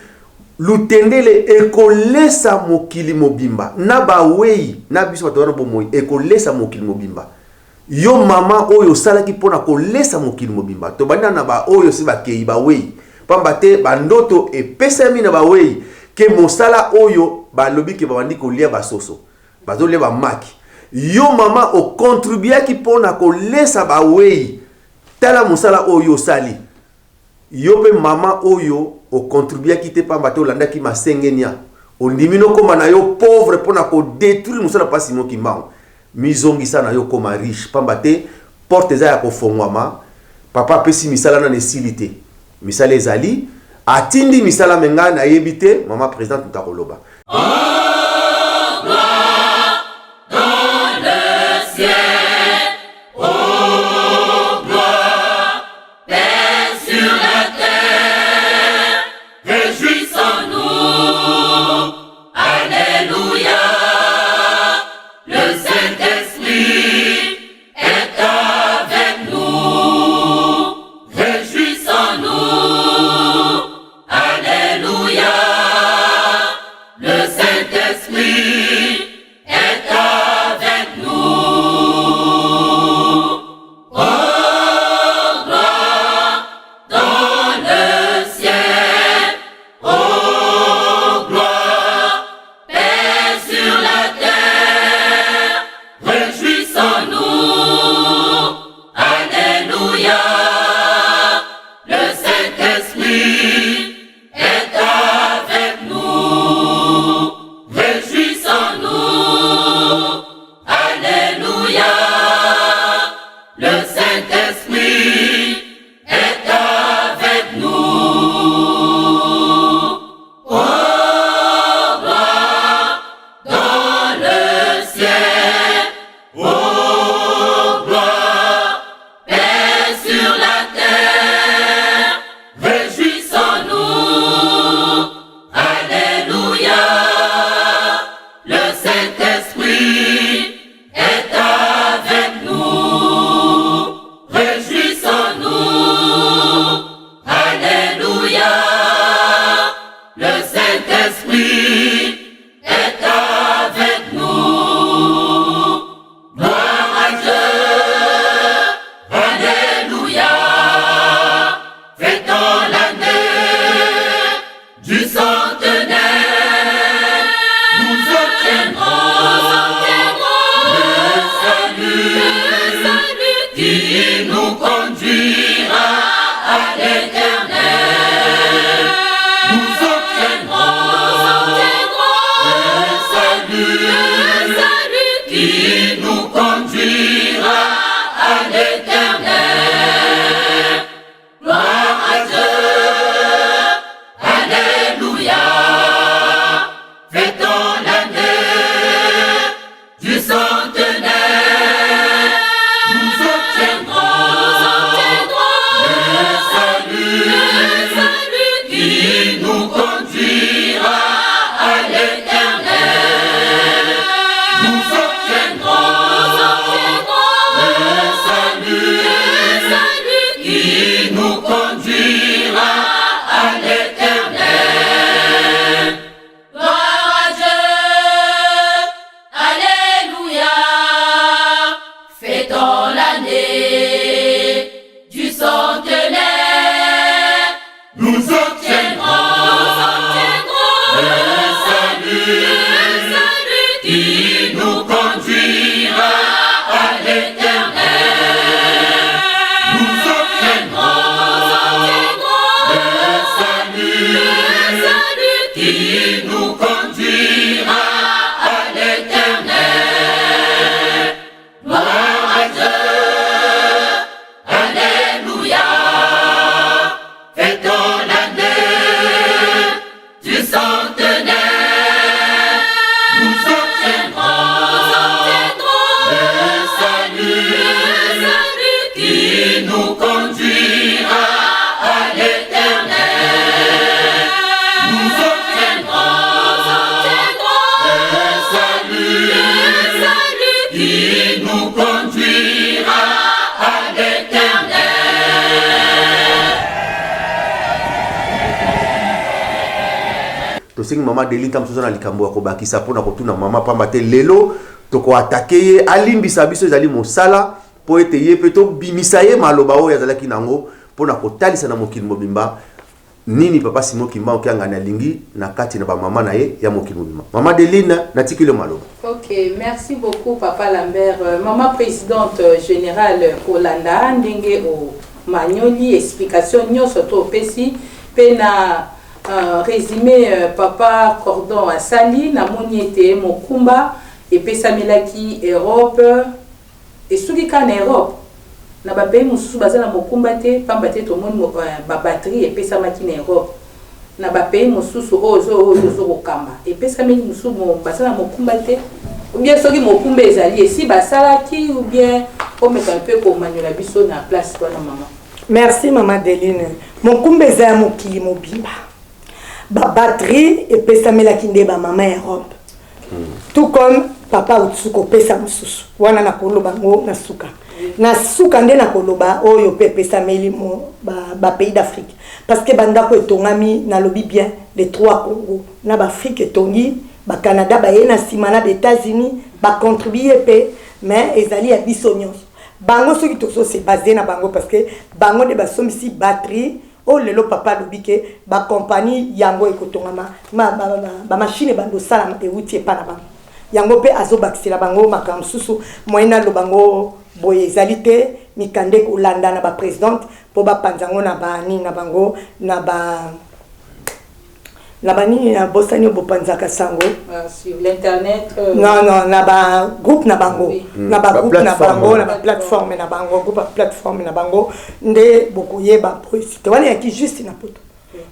lutendele ekolesa mokili mobimba na ba wei na biso bato wana bomoi ekolesa mokili mobimba yo mama oyo salaki pona ko lesa mokili mobimba to banda na ba oyo se ba kei ba wei pamba te bandoto e pesami na ba wei ke mosala oyo ba lobi ke ba bandi ko lia ba soso bazo lia ba maki yo mama o contribuer ki pona ko lesa ba wei tala mosala oyo sali yo pe mama oyo o contribuer ki te pamba te olanda ki masengenia o ndimino koma na yo pauvre pona ko détruire mosala pasi mo ki mbao mizongisa na yo koma riche pamba te porte za ya kofongwama papa pesi misala na nesilite misala ezali atindi misala menga na yebite mama présidente ntakoloba tosengi mama Delinta msozo na likambo ko bakisa pona kotuna mama pamba te lelo toko attaquer alimbisa biso ezali mosala po ete ye pe to bimisa ye maloba oyo azalaki nango mpona kotalisa na mokili mobimba nini papa Simon Kimba okianga na lingi na kati na ba mama na ye ya mokili mobimba. Mama Deline natikile maloba. Ok, merci beaucoup Papa Lambert. Maman présidente générale Kolanda ndenge o Magnoli explication nyonso to pesi pe na résumé Papa Cordon Asali na moniete Mokumba et pesamelaki Europe et soki ka na Europe na ba pays mususu bazala Mokumba te pamba te to moni ba batterie et pesamaki na Europe na ba pays mususu ozo kokamba et pesameli mususu bazala Mokumba te ou bien soki Mokumba ezali si basalaki ou bien on met un peu comme Manuela biso na place kwa na maman. Merci Maman Deline. Mokumba za mokili mobimba. Ba batterie et pesamelaki nde ba maman Europe. Tout comme papa utsuko pesa mususu wana na koloba ngo na suka na suka nde na koloba oyo pe pesa meli mo ba pays d'Afrique parce que bandako etongami na lobi bien les trois Congo na ba Afrique etongi ba Canada ba yena simana ba États-Unis ba contribuer pe mais ezali ya biso nyonso bango soki to so se basé na bango parce que bango de ba somisi batterie o lelo papa lobi ke ba compagnie yango ekotongama ba machine bando sala ma euti pa na bango yango pe azobakisela bango makambo susu moyena lo bango boye ezalité mikande kolanda na ba présidente po ba panzango na ba ni na bango na ba ni na bosani bo panzaka sango sur l'internet non na ba groupe na bango na ba groupe na bango na ba plateforme na bango groupe plateforme na bango nde bokoye ba président wala yaki juste na poto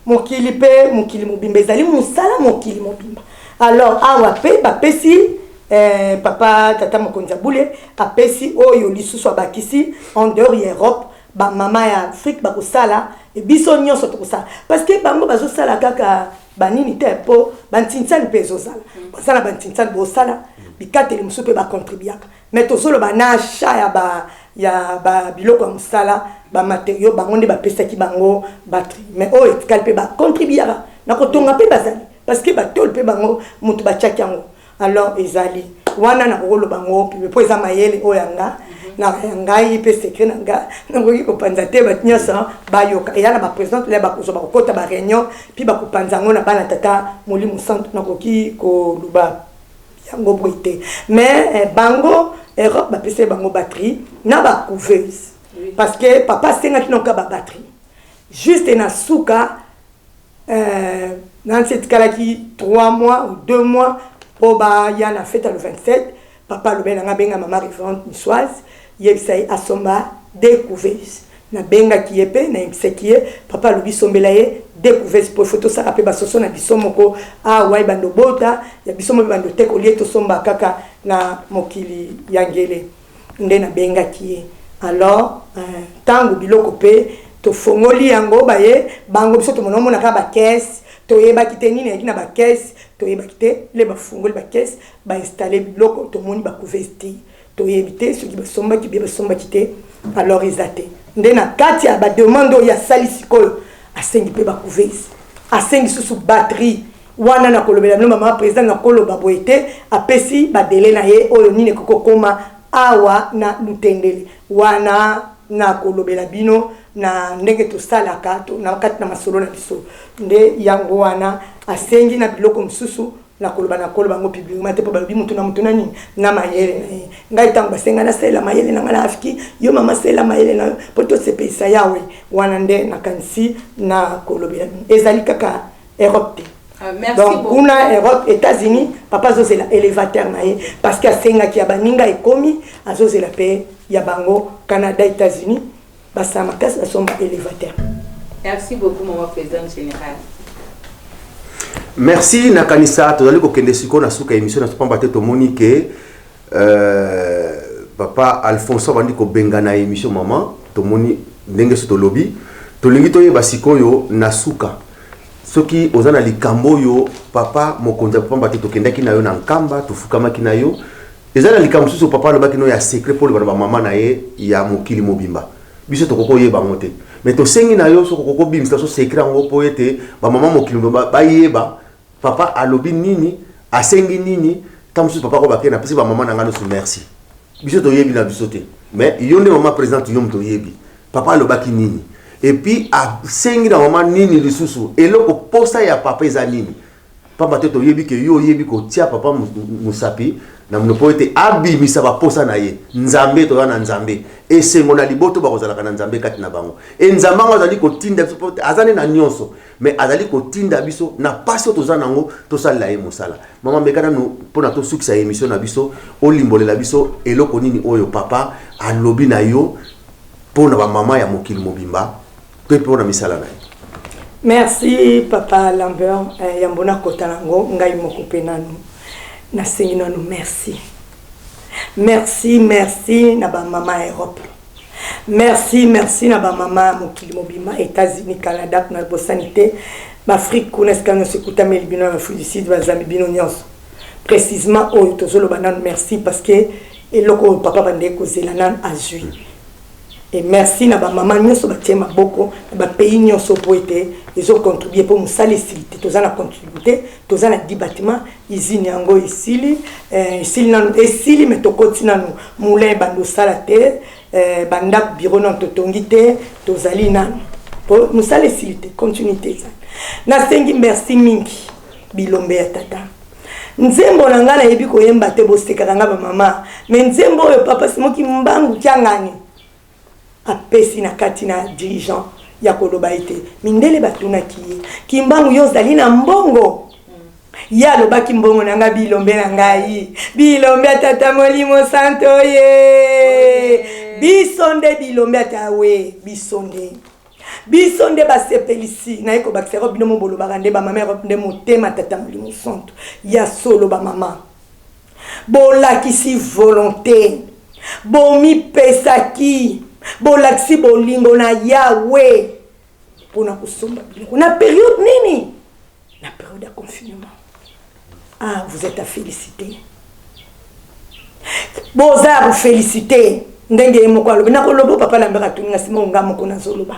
mokili pe mokili mobimba ezali musala mokili mobimba. Alors, awa pe ba pesi papa tata mokonza boule apesi oyo lisusu abakisi en dehors ya Europe ba mama ya Afrique ba kosala e biso nyonso to kosala parce que bango bazo sala kaka banini te po bantinsani pe zo sala basala bantinsani bo sala bikateli musu pe ba contribuaka mais to solo ba na cha ya ba biloko musala ba matériaux bango nde ba pesaki bango batterie mais oyo kalpe ba contribuaka na kotonga pe bazali parce que batol pe bango mutu bachaki yango alors ezali wana na rolo bango pe po eza mayele oyanga na ngai pe secret na nga na ngoki ko panza te batnyasa bayoka et na ba président le ba ko ba kota ba réunion puis ba ko panza ngona bana tata molimu centre na koki ko luba yango boité mais bango Europe ba pese bango batterie na ba couveuse parce que papa senga kinoka ba batterie juste na suka dans cette cas qui 3 mois ou 2 mois pour ba ya na fête le 27 papa le benanga benga maman référente niçoise yebisai asomba découverte na benga qui epé na imsekie papa le bisombela ye découverte pour photo ça rappel basoso na bisomoko ah wai bando bota ya bisomo bando teko lieto somba kaka na mokili yangele nde na benga qui alors tango biloko pe to fongoli yango baye bango biso to monomona ka ba caisse to yeba kite nini na ba caisse to yeba kite le ba fongoli ba caisse ba installer biloko to moni ba couvesti to yebite ce qui ba somba kite alors izate nde na kati ya ba demande ya salisiko asengi pe ba couvesti asengi susu batterie wana na kolobela no mama président na koloba boete apesi ba délai na ye oyo nini kokoma awa na lutendele wana na kolobela bino na ndenge to salaka to na kati na masolo na biso nde yango wana asengi na biloko msusu na koloba ngo publiquement te po balobi mutu na nini na mayele na ngai tango basenga na sela mayele na ngala afiki yo mama sela mayele na poto sepesa yawe wana nde na kanisi na kolobela ezali kaka Europe. Merci donc beaucoup. kuna Europe États-Unis papa zozela élévateur na ye parce que asenga ki abaninga ekomi azozela pe ya bango Canada États-Unis basa makasi basomba élévateur. Merci beaucoup maman présidente générale. Merci nakanisa tozali kokende siko na suka émission na pamba te tomoni ke papa Alphonse bandi ko benga na émission maman tomoni ndenge so tolobi tolingi toyeba sikoyo na suka soki ozana likambo yo papa mokonza pamba te tokendaki na yo na nkamba tofukamaki na yo ezala likambo susu papa lobaki no ya secret pour le ba mama na ye ya mokili mobimba biso tokoko yeba ngote mais to sengi na yo soko koko bimisa so secret ngo po ete ba mama mokili mobimba ba yeba papa alobi nini asengi nini tamusu papa ko bakena pesi ba mama na ngano su merci biso toyebi na biso te mais yo nde maman présidente yo toyebi papa lobaki nini et puis asengi na maman nini lisusu eloko posa ya papa eza nini pamba te toyebi ke yo oyebi kotia papa musapi na mnopo ete abimisa baposa na ye nzambe toza na nzambe esengo na liboto bakozalaka na nzambe kati na bango e nzambe ango azali kotinda biso azali na nyonso mais azali kotinda biso na pasi oyo toza nango tosalela ye mosala mama mbeka nanu mpona tosukisa émission na biso olimbolela biso eloko nini oyo papa alobi na yo mpona bamama ya mokili mobimba mpe mpona misala na ye. Merci papa Lambert yambona kota nango ngai moko pe nanu nasengi nanu merci na ba mama Europe merci na ba mama mokili mobimba États-Unis Canada na bosanité Afrique kuneska no sekuta melbino na Afrique du Sud bazami bino nyonso précisément oyo tozolo bananu merci parce que eloko papa bande ko zelana azui. Et merci na ba maman nyonso batie maboko ba pays nyonso poete ils ont contribué pour musala silité tozana contribuer tozana 10 bâtiments usine yango isili isili nanu esili metokoti nanu moulin bando sala te banda bureau non totongi te tozali nanu pour musala silité continuité ça na sengi merci mingi bilombe ya tata nzembo na ngana yebi ko yemba te boseka nga ba mama mais nzembo oyo papa simoki mbangu kyangani apesi na kati na dirigeant ya koloba ete mindele batuna kimbangu yo zali na mbongo ya lobaki mbongo nanga bilombe na ngai bilombe tata molimo santo ye bisonde bilombe atawe bisonde basepelisi na eko bakisero bino mobolo bakande ba mama nde motema tata molimo santo ya solo ba mama bolakisi volonté bomi pesaki bolaksi bolingo na Yahweh pour na kusomba biloko na période nini na période de confinement. Ah, vous êtes à féliciter. Boza vous féliciter ndenge moko alobi na kolobo papa Lambert atunga sima ngamo kona zoloba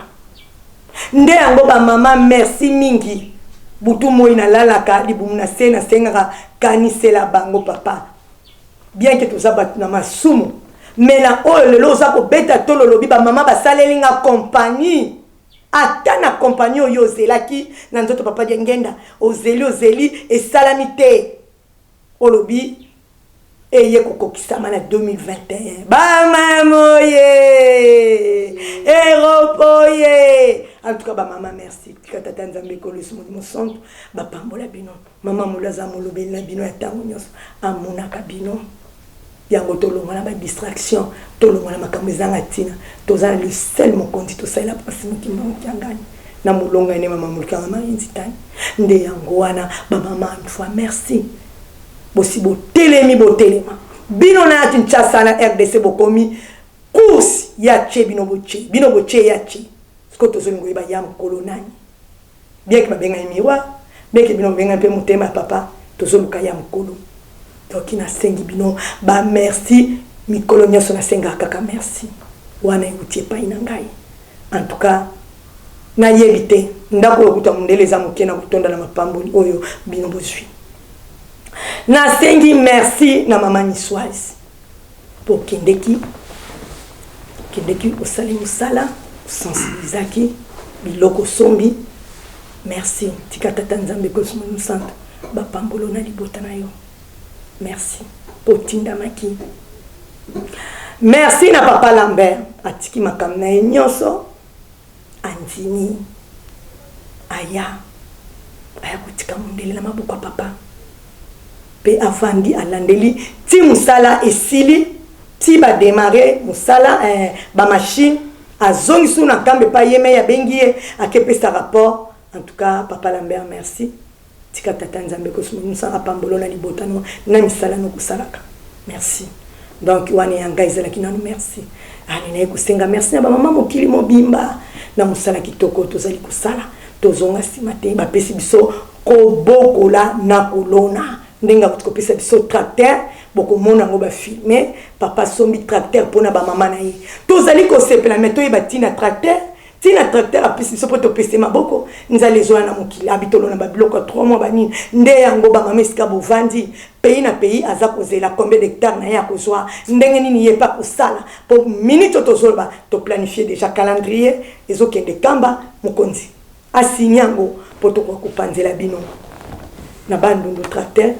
nde yango ba mama merci mingi butu moi na lalaka libumuna sena senga kanisela bango papa bien que tout ça bat na masumu mais na oyo lelo za ko beta tolo lobi ba mama ba salelinga compagnie ata na compagnie oyo zelaki na nzoto papa de ngenda ozeli et salamité olobi eye kokokisama na 2021 ba mamoye eropoye en tout cas ba mama merci tata nzambe ko leso mo santo ba pambola bino mama mulaza molobeli na bino ya tango nyonso amonaka bino yango tolongana ba distraction tolongana makambo ezanga tina tozana le seul mokonzi tosala pasi mutima mutangani na mulonga ene mama mulika mama inzitani nde yango wana ba mama une fois merci bosi botelema bino na Kinshasa na RDC bokomi course ya che bino boche ya che skoto zolingo iba ya mkolonani bien que babenga miwa bien que bino benga pe mutema papa tozoluka ya mkolo. Donc ina sengi bino ba merci mikolo nyonso na senga kaka merci wana utie pa ina ngai en tout cas na yebite ndako okuta mundeleza mukena kutonda na mapambo oyo bino bozwi na sengi merci na mama Niswaz pour kindeki osali musala sensibilisaki biloko sombi merci tikata tanzambe ko sumu santa ba pambolo na libota na yo. Merci pour Tindamaki. Merci na papa Lambert. Atiki makamna nyonso. Anzini. Aya kutika mundele na mabuka papa. Pe avandi alandeli. Ti musala esili. Ti ba démarrer musala ba machine. Azongi suna kambe pa yeme ya bengie. Akepe sa rapport. En tout cas, papa Lambert, merci. Tika tata nzambe ko sumu musala pambolo na libotano na misala no kusalaka merci donc wani yanga izala kinanu merci ani na kusenga merci na ba mama mokili mobimba na musala kitoko tozali kusala tozonga simate ba pesi biso kobokola na kolona ndenga kutikopesa biso tracteur boko mona ngo ba filmer papa sombi tracteur pona ba mama na ye tozali ko sepela meto e batina tracteur tina tracteur apesi biso po topese maboko nzala ezoya na mokili abitolo na babiloko 3 mois banini nde yango bamama esika bovandi pays na pays aza kozela combien d'hectares na ye akozwa ndenge nini ye pa kosala po minute tozoloba toplanifie déjà calendrier ezokende kamba mokonzi asigne yango po tokoka kopanzela bino na bandundu tracteur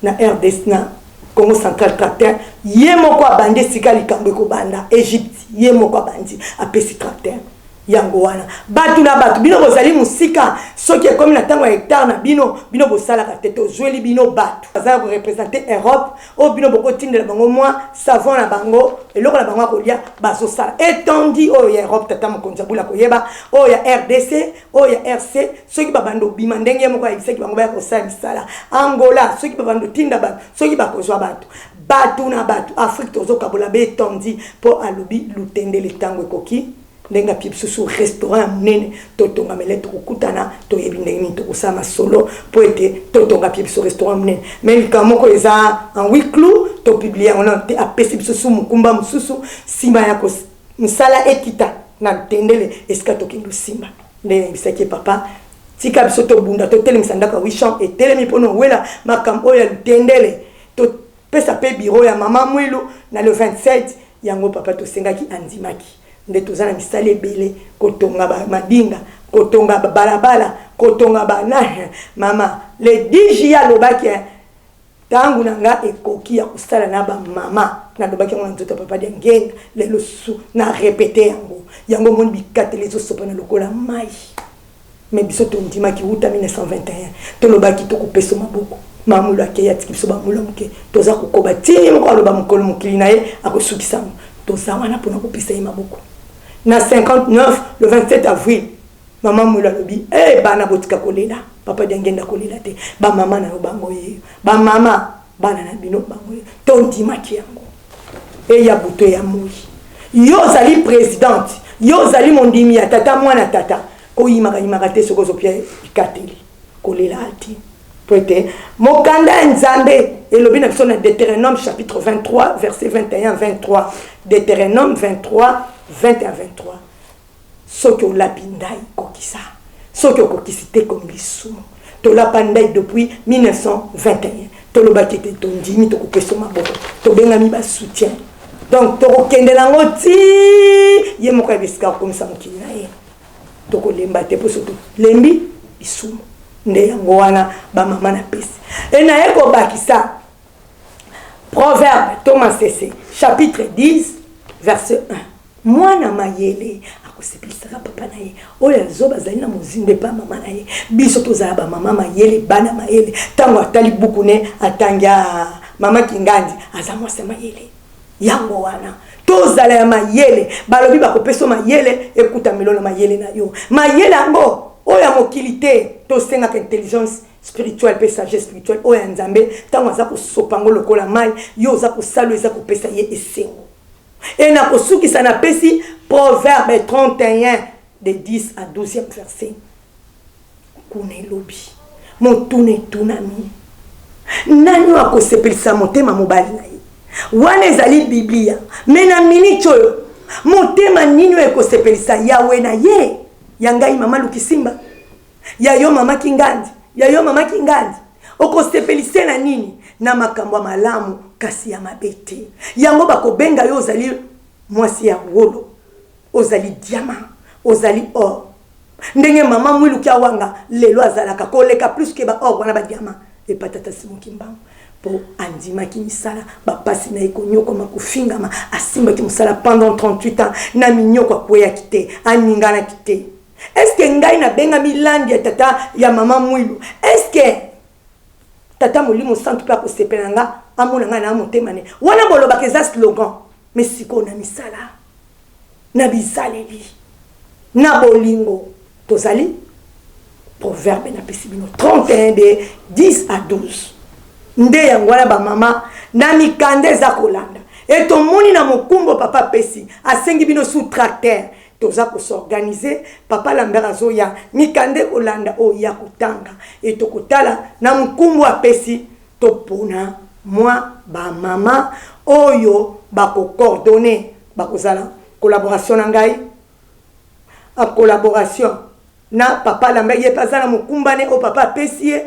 na RDC na Congo central tracteur ye moko abandi esika likambo ekobanda Egypte ye moko abandi apesi tracteur yango wana batu na batu bino bozali musika soki ekomi na tango ya hectare na bino bosalaka te tozweli bino batu bazala korepresente Europe o bino bokotindela bango mwa savon na bango eloko na bango akolia bazosala etondi oyo ya Europe tata mokonzi abula koyeba oyo ya RDC oyo ya RC soki babando bima ndenge moko ayebisaki bango baya kosala misala Angola soki babando tinda batu soki bakozwa batu na batu Afrique tozokabola betondi po alobi lutendele tango ekoki ndenga pipe sous restaurant munene totonga mele tukutana toyebi ndenge tokusama solo po ete totonga pipe sous restaurant munene mais kamoko eza en huis clos to publier on a apesi sous mukumba mususu simba ya misala ekita na tendele eska tokindo simba ndenge bisaki papa tika biso to bunda to telemisa ndaka wisham et telemi pono wela makambo ya tendele to pesa pe bureau ya mama Mwilu na le 27 yango papa to sengaki andimaki nde tozana misala ebele kotonga madinga kotonga balabala kotonga bana mama le 10 juillet lobaki tangu nanga ekoki ya kusala na ba mama na lobaki ngona nzoto papa de ngenda lelo su na répéter yango moni bikatele zo sopana lokola mai mais biso to ndimaki uta 1921 to lobaki to kopesa maboko mamulu akeya tikiso bamulu muke toza kokoba tini moko aloba mukolo mukili naye akosukisa toza wana pona kopesa ye maboko na 59 le 27 avril maman Mula lobi bana botika kolela papa ngenda kolela te ba mama na bango ye ba mama bana na bino bango ye tondi maki yango ya buto ya moi yo zali présidente yo zali mondimi ya tata mwana tata ko yimaka te sokozo pia ikateli kolela ati poete mokanda nzambe elobi na biso na Deutéronome chapitre 23 verset 21 23 Deutéronome 23 21 23 soki olapindai kokisa soki okokisite comme lisumu tolapandai depuis 1921 tolobaki te tondimi tokopesa maboko tobengami ba soutien donc tokokende nango ti ye moko ebisika kokomisa mokili na ye tokolemba te po soto lembi lisumu nde yango wana bamama na pesi enaye kobakisa Proverbe Thomas CC chapitre 10 verset 1 mwana mayele akosepelisaka papa na ye oyo azoba azali na mozinde pa mama na ye biso tozala bamama mayele bana mayele ntango atali buku ne atangya mama Kingandi aza mwasi mayele yango wana tozala ya mayele balobi bakopesa mayele ekuta milona mayele na yo mayele yango oyo mokili te tosengaka intelligence spirituelle pe sagesse spirituelle oyo nzambe ntango aza kosopango lokola mai yo oza kosala eza kopesa ye esengo et na kosukisa na pesi Proverbe 31 de 10 à 12e verset kune lobi motune tunami nani akosepelisa motema mobali na ye wana ezali biblia me na minute oyo motema nini ekosepelisa yawe na ye ya ngai mama Lukisimba ya yo mama Kingandi ya yo mama Kingandi okosepelisa na nini na makambo malamu kasi ya mabete yango bakobenga yo ozali mwasi ya wolo ozali diamant ozali or ndenge mama Mwilu kia wanga lelo azalaka koleka plus ke ba or wana ba diamant e patata simo kimbango po andima ki misala ba pasi na ekonyoko makufingama asimba ki musala pendant 38 ans na minyoko kweya kite aningana kite est-ce que ngai na benga milandi ya tata ya mama Mwilu est-ce que tata molimo santu pa ko sepelanga amona nga na motema ne wana boloba ke za slogan mais siko na misala na bizaleli na bolingo tozali Proverbe na pesibino 31 de 10 à 12 nde yangwana ba mama na mikande za kolanda et to moni na mokumbo papa pesi asengi bino sous tracteur toza ko s'organiser papa Lambert azoya mikande kolanda o ya kutanga et to kotala na mokumbo apesi to pona moi ba mama oyo ba ko coordonner ba kozala collaboration ngai en collaboration na papa Lambert ye pasana mukumbane o papa pesie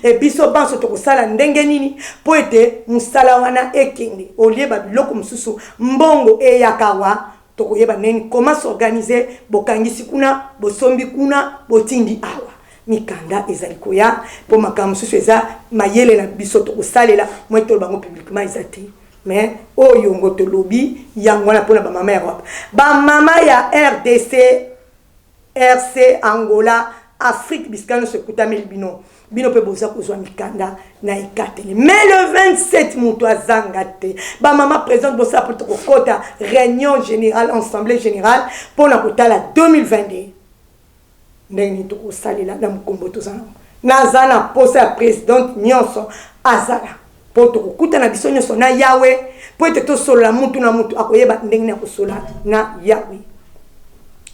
et biso banso to kosala ndenge nini po ete musala wana ekende olie ba biloko mususu mbongo eyakawa to koyeba neni comment s'organiser bokangisi kuna bosombi kuna botindi awa mikanda ezali koya po makambo mususu eza mayele na biso to kosalela mweto bango publiquement ezati mais oyo ngoto lobi yango na pona ba mama ya Europe ba mama ya RDC RC Angola Afrique biskano se kutamel bino pe boza kozwa mikanda na ikatele mais le 27 muto azangate ba mama présente bosa pour kota réunion générale assemblée générale pour na kotala 2022 ndeni to kosalela na mkombo tozana nazana posa ya présidente nyonso azala po to kokuta na biso nyonso na yawe po ete to solo la mutu na mutu akoyeba ndenge na kosola na yawe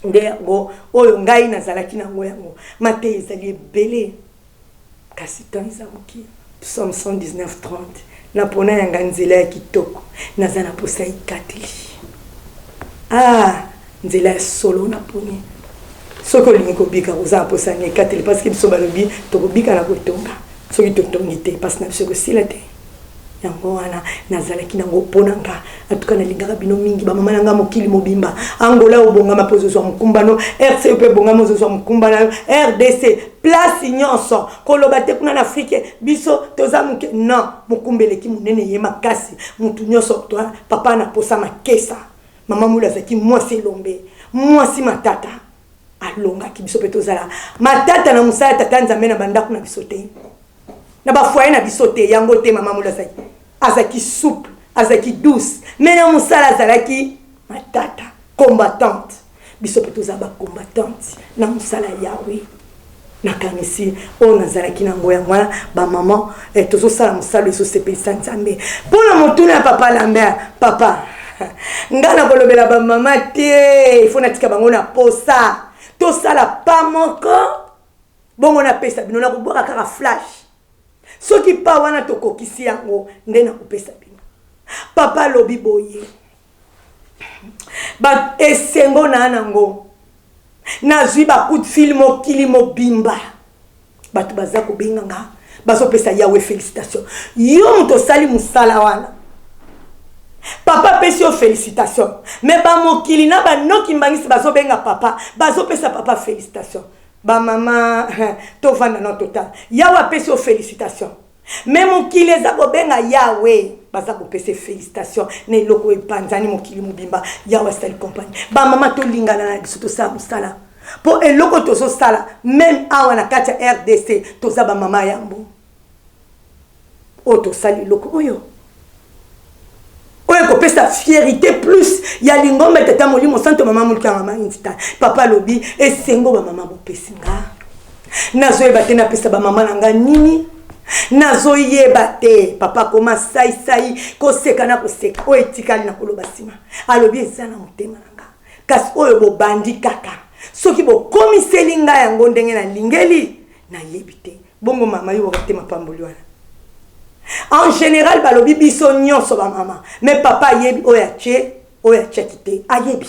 ndego oyo ngai nazalaki nango yango mate ezali ebele kasi temps ezamuki psaume 119:30 na pona yanga nzela ya kitoko naza na posa ikateli nzela ya solo na poni soki olingi kobika koza na posa ya ikateli parce que biso balobi tokobika na kotonga soki totongi te parce na biso kosila te yango wana nazalaki nango ponanga atuka nalingaka bino mingi ba mama nanga mokili mobimba Angola obonga mapozo zwa mukumbano RC pe bonga mozo zwa mukumbana RDC place nyonso koloba te kuna na Afrique biso toza muke non mukumbeleki munene ye makasi mutu nyonso to papa na posa makesa mama mula zaki mwasi lombe mwasi matata alonga ki biso pe tozala matata na musala tata nzambe na bandako na biso te na ba foyer na biso te yango te mama mula zaki azaki souple azaki douce mais na musala azalaki matata combattante biso pe tozaba combattante na musala yawe na kamisi on nazalaki na ngoya mwana ba maman tozo sala musala eso sepelisa nzambe pona motuna ya papa Lambert papa ngana kolobela ba mama te ifo natika bango na posa to sala pa moko bongo na pesa bino na koboka kaka flash soki pa wana tokokisi yango nde na kopesa bino papa lobi boye ba esengo na nango nazwi ba coup de fil mokili mobimba batu baza kobenganga bazopesa yawe félicitations yo moto sali musala wana papa pesi yo félicitations mais ba mokili na ba noki mbangisi bazobenga papa bazopesa papa félicitations ba mama to vanda no total yawe pesi yo félicitations mais mokili eza kobenga yawe baza kopesa félicitations ne loko epanzani mokili mobimba yawe sali compagnie ba mama to lingana na biso to sa musala po eloko tozo sala même awa na kati ya RDC toza ba mama yambo oto sali loko oyo kopesa fierté plus ya lingomba tata molimo santo mama mulka mama insta papa lobi esengo ba mama bopesinga nazo yeba te na pesa ba mama nanga nini nazo yeba te papa koma sai ko seka na ko seka o etikali na koloba sima alobi ezana motema nanga kasi oyo bo bandi kaka soki bo komiseli nga yango ndenge na lingeli na yebite bongo mama yo wakati mapamboli wana en général balobi biso nyonso ba mama mais papa yebi oya chakite ayebi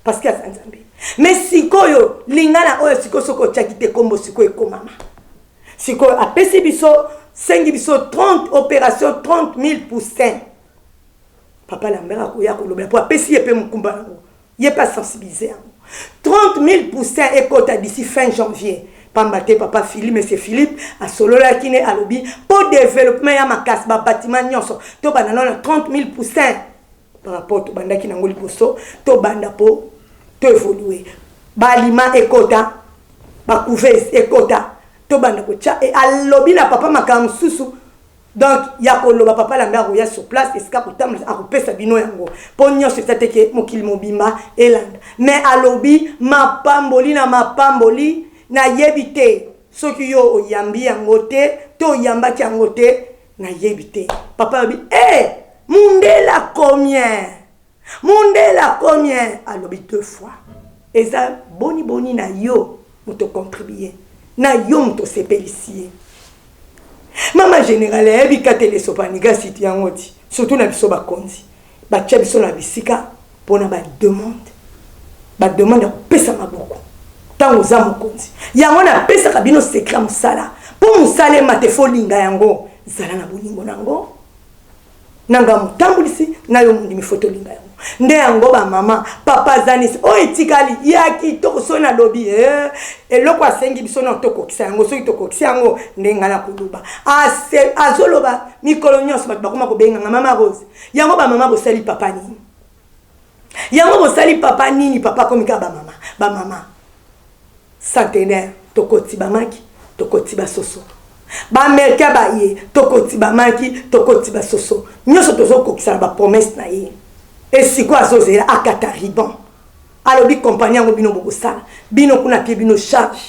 parce que azanzambe mais sikoyo lingana oyo siko soko chakite kombo siko eko mama siko apesi biso sengi biso 30 opération 30,000%. Papa Lambert akoya kolobela po apesi yepe mukumba nango yepa sensibiliser 30,000% ekota d'ici fin janvier. Pambate papa Philippe, monsieur Philippe, a solo la kine alobi, pour développement ya makas, ba bâtiment nyonso, to banana na 30,000% par rapport to banda ki nangoli poso, to banda po to évoluer. Ba lima ekota, ba couveuse ekota, to banda ko cha et alobi na papa makam susu. Donc ya ko loba papa Lambert oya sur place eska ko tam a ko pesa bino yango. Po nyonso teteke mokili mobimba elanda. Mais alobi ma pamboli na yebite soki yo oyambi yango te to yamba ki yango te na yebite papa bi mundela combien alobi 2 fois eza boni na yo muto contribuer na yo muto sepelisie mama générale ebi katele sopaniga siti yango ti surtout na biso bakonzi ba tcha biso na bisika pona ba demande bademande kopesa maboko ntango oza mokonzi yango napesaka bino sekret mosala mpo mosala emate folinga yango zala na bolingo nango nanga motambulisi na yo mondimi fo tolinga yango nde yango bamama papa zanisi oyo etikali ya kitoko so nalobi eloko asengi biso na tokokisa yango soki tokokisa yango nde ngai na koloba azoloba mikolo nyonso bato bakoma kobenganga mama Rose yango bamama bosali papa nini yango bosali papa nini papa komika bamama centenaire tokoti bamaki tokoti basoso bamerika baye tokoti bamaki tokoti basoso nyonso tozokokisa na bapromese na ye esiko azozela akata riban alobi kompani yango bino bokosala bino kuna pie bino charge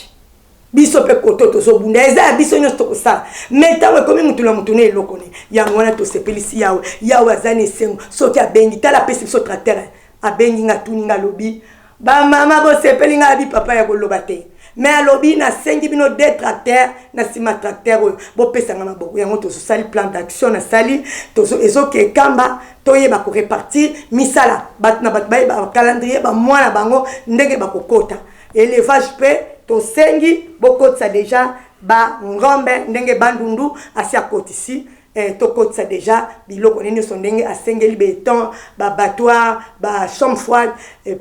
biso mpe koto tozobunda eza ya biso nyonso tokosala me ntango ekomi mutu na mutu na eloko ne yango wana tosepelisi yawe aza na esengo soki abengi tala apesi biso tracteur abengi nga tuni nga alobi bamama bosepeli nga abi papa ya koloba te me alobi nasengi bino de tracteur na nsima tracteur oyo bopesanga maboko yango tozosali plan d'action nasali ezoki ekamba toyeba korepartir misala bato na bato bayeba bacalendrier bamwana bango ndenge bakokota élevage mpe tosengi bokotisa deja bangombe ndenge bandundu asi akotisi tokotisa deja biloko nini nyonso ndenge asengeli beton babatoire bachambre froide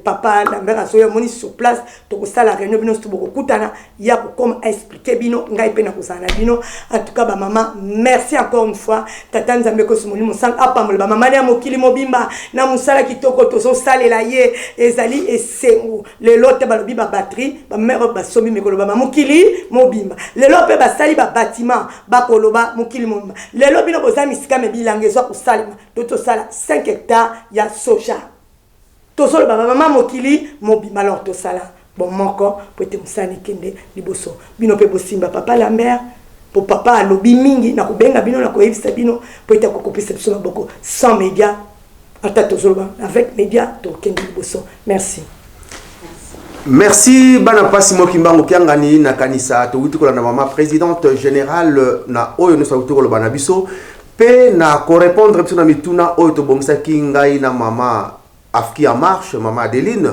papa Lambert azoya moni sur place tokosala réunion bino nyonso bokokutana ya kokoma expliquer bino ngai mpe na kozala na bino en tout cas bamama merci encore une fois tata nzambe kosomoli mosanga apambola bamama ya mokili mobimba na mosala kitoko tozosalela ye ezali esengo lelo te balobi babatterie bamere basomi mikolo bama mokili mobimba lelo mpe basali babatiment bakoloba mokili mobimba lelo bino boza misika me bilanga ezwa kosalema totosala 5 hectares ya soja tozoloba bamama mokili mobimba alors tosala bon moko po ete mosala ekende liboso bino mpe bosimba papa Lambert po papa alobi mingi na kobenga bino na koyebisa bino po ete akokopesa biso maboko sans média ata tozoloba avec média tokende liboso merci. Merci bana pasi mokimbango kiangani na kanisa to witikola na mama présidente générale na oyo no sawutiko bana biso pe na ko répondre biso na mituna oyo to bongisa kingai na mama Afki en marche mama Adeline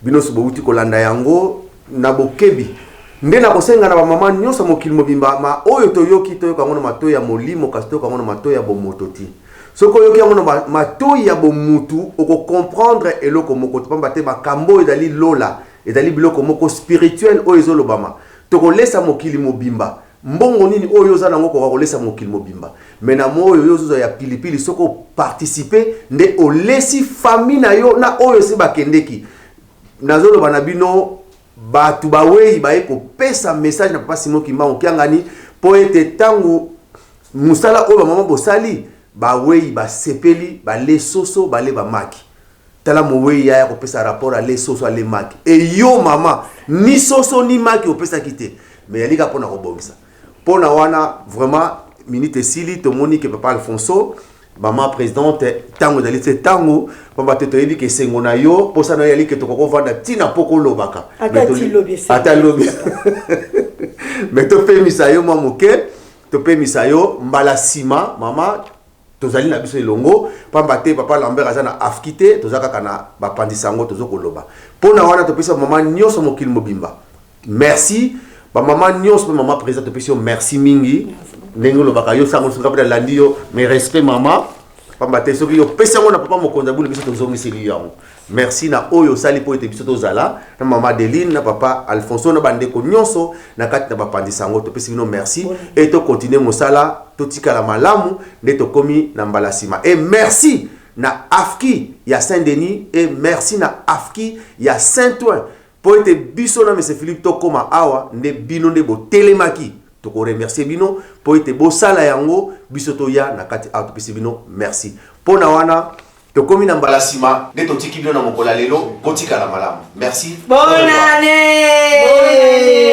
bino so bowutikola nda yango na bokebi nde na kosenga na ba mama nyonso mokili mobimba ma oyo to yoki to yokango mato ya molimo kasto kango mato ya bomototi soko yoki yango mato ya bomutu oko comprendre eloko moko to pamba te makambo edali lola ezali biloko moko spirituel oyo ezolobama tokolesa mokili mobimba mbongo nini oyo oza nango kokolesa mokili mobimba mena moyo oyo ozo ya pilipili soko participer nde olesi famille na yo na oyo se bakendeki nazoloba na bino batu bawei baye kopesa message na papa Simon Kimbango kiangani po ete tangu musala oyo mama bosali bawei basepeli bale soso bale bamaki tala mowe ya kopesa rapport à les soso à les maki et yo mama ni soso ni maki opesa kité mais yalika pona kobongisa pona wana vraiment minute sili to monique papa Alfonso maman présidente tango dali te tango pamba te toyebi ke sengo na yo posa na yalika to ko vanda tina poko lobaka ata lobi mais to pe misayo mamuke to pe misayo mbala sima mama tozali na biso elongo pamba te papa Lambert azana afkite tozaka kana bapandisango tozokoloba pona wana topesa mama nyonso mokili mobimba merci ba mama nyonso mama président topesa merci mingi ndenge lobaka yo sango sunga pela landio mais respect mama pamba te soki yo pesa ngo na papa mokonza bulu biso tozongiseli yango merci na oyo sali po ete biso tozala na mama Adeline na papa Alfonso na bandeko nyonso na kati na bapandisango topesa bino merci et to continuer mosala totikala malamu nde tokomi na mbalasima et merci na Afki ya Saint-Denis et merci na Afki ya Saint-Ouen po ete biso na monsieur Philippe tokoma awa nde bino nde botelemaki toko remercier bino po ete bosala yango biso toya na kati a topesa bino merci pona wana tokomi na mbalasima nde totiki bino na mokola lelo botikala malamu merci bonne année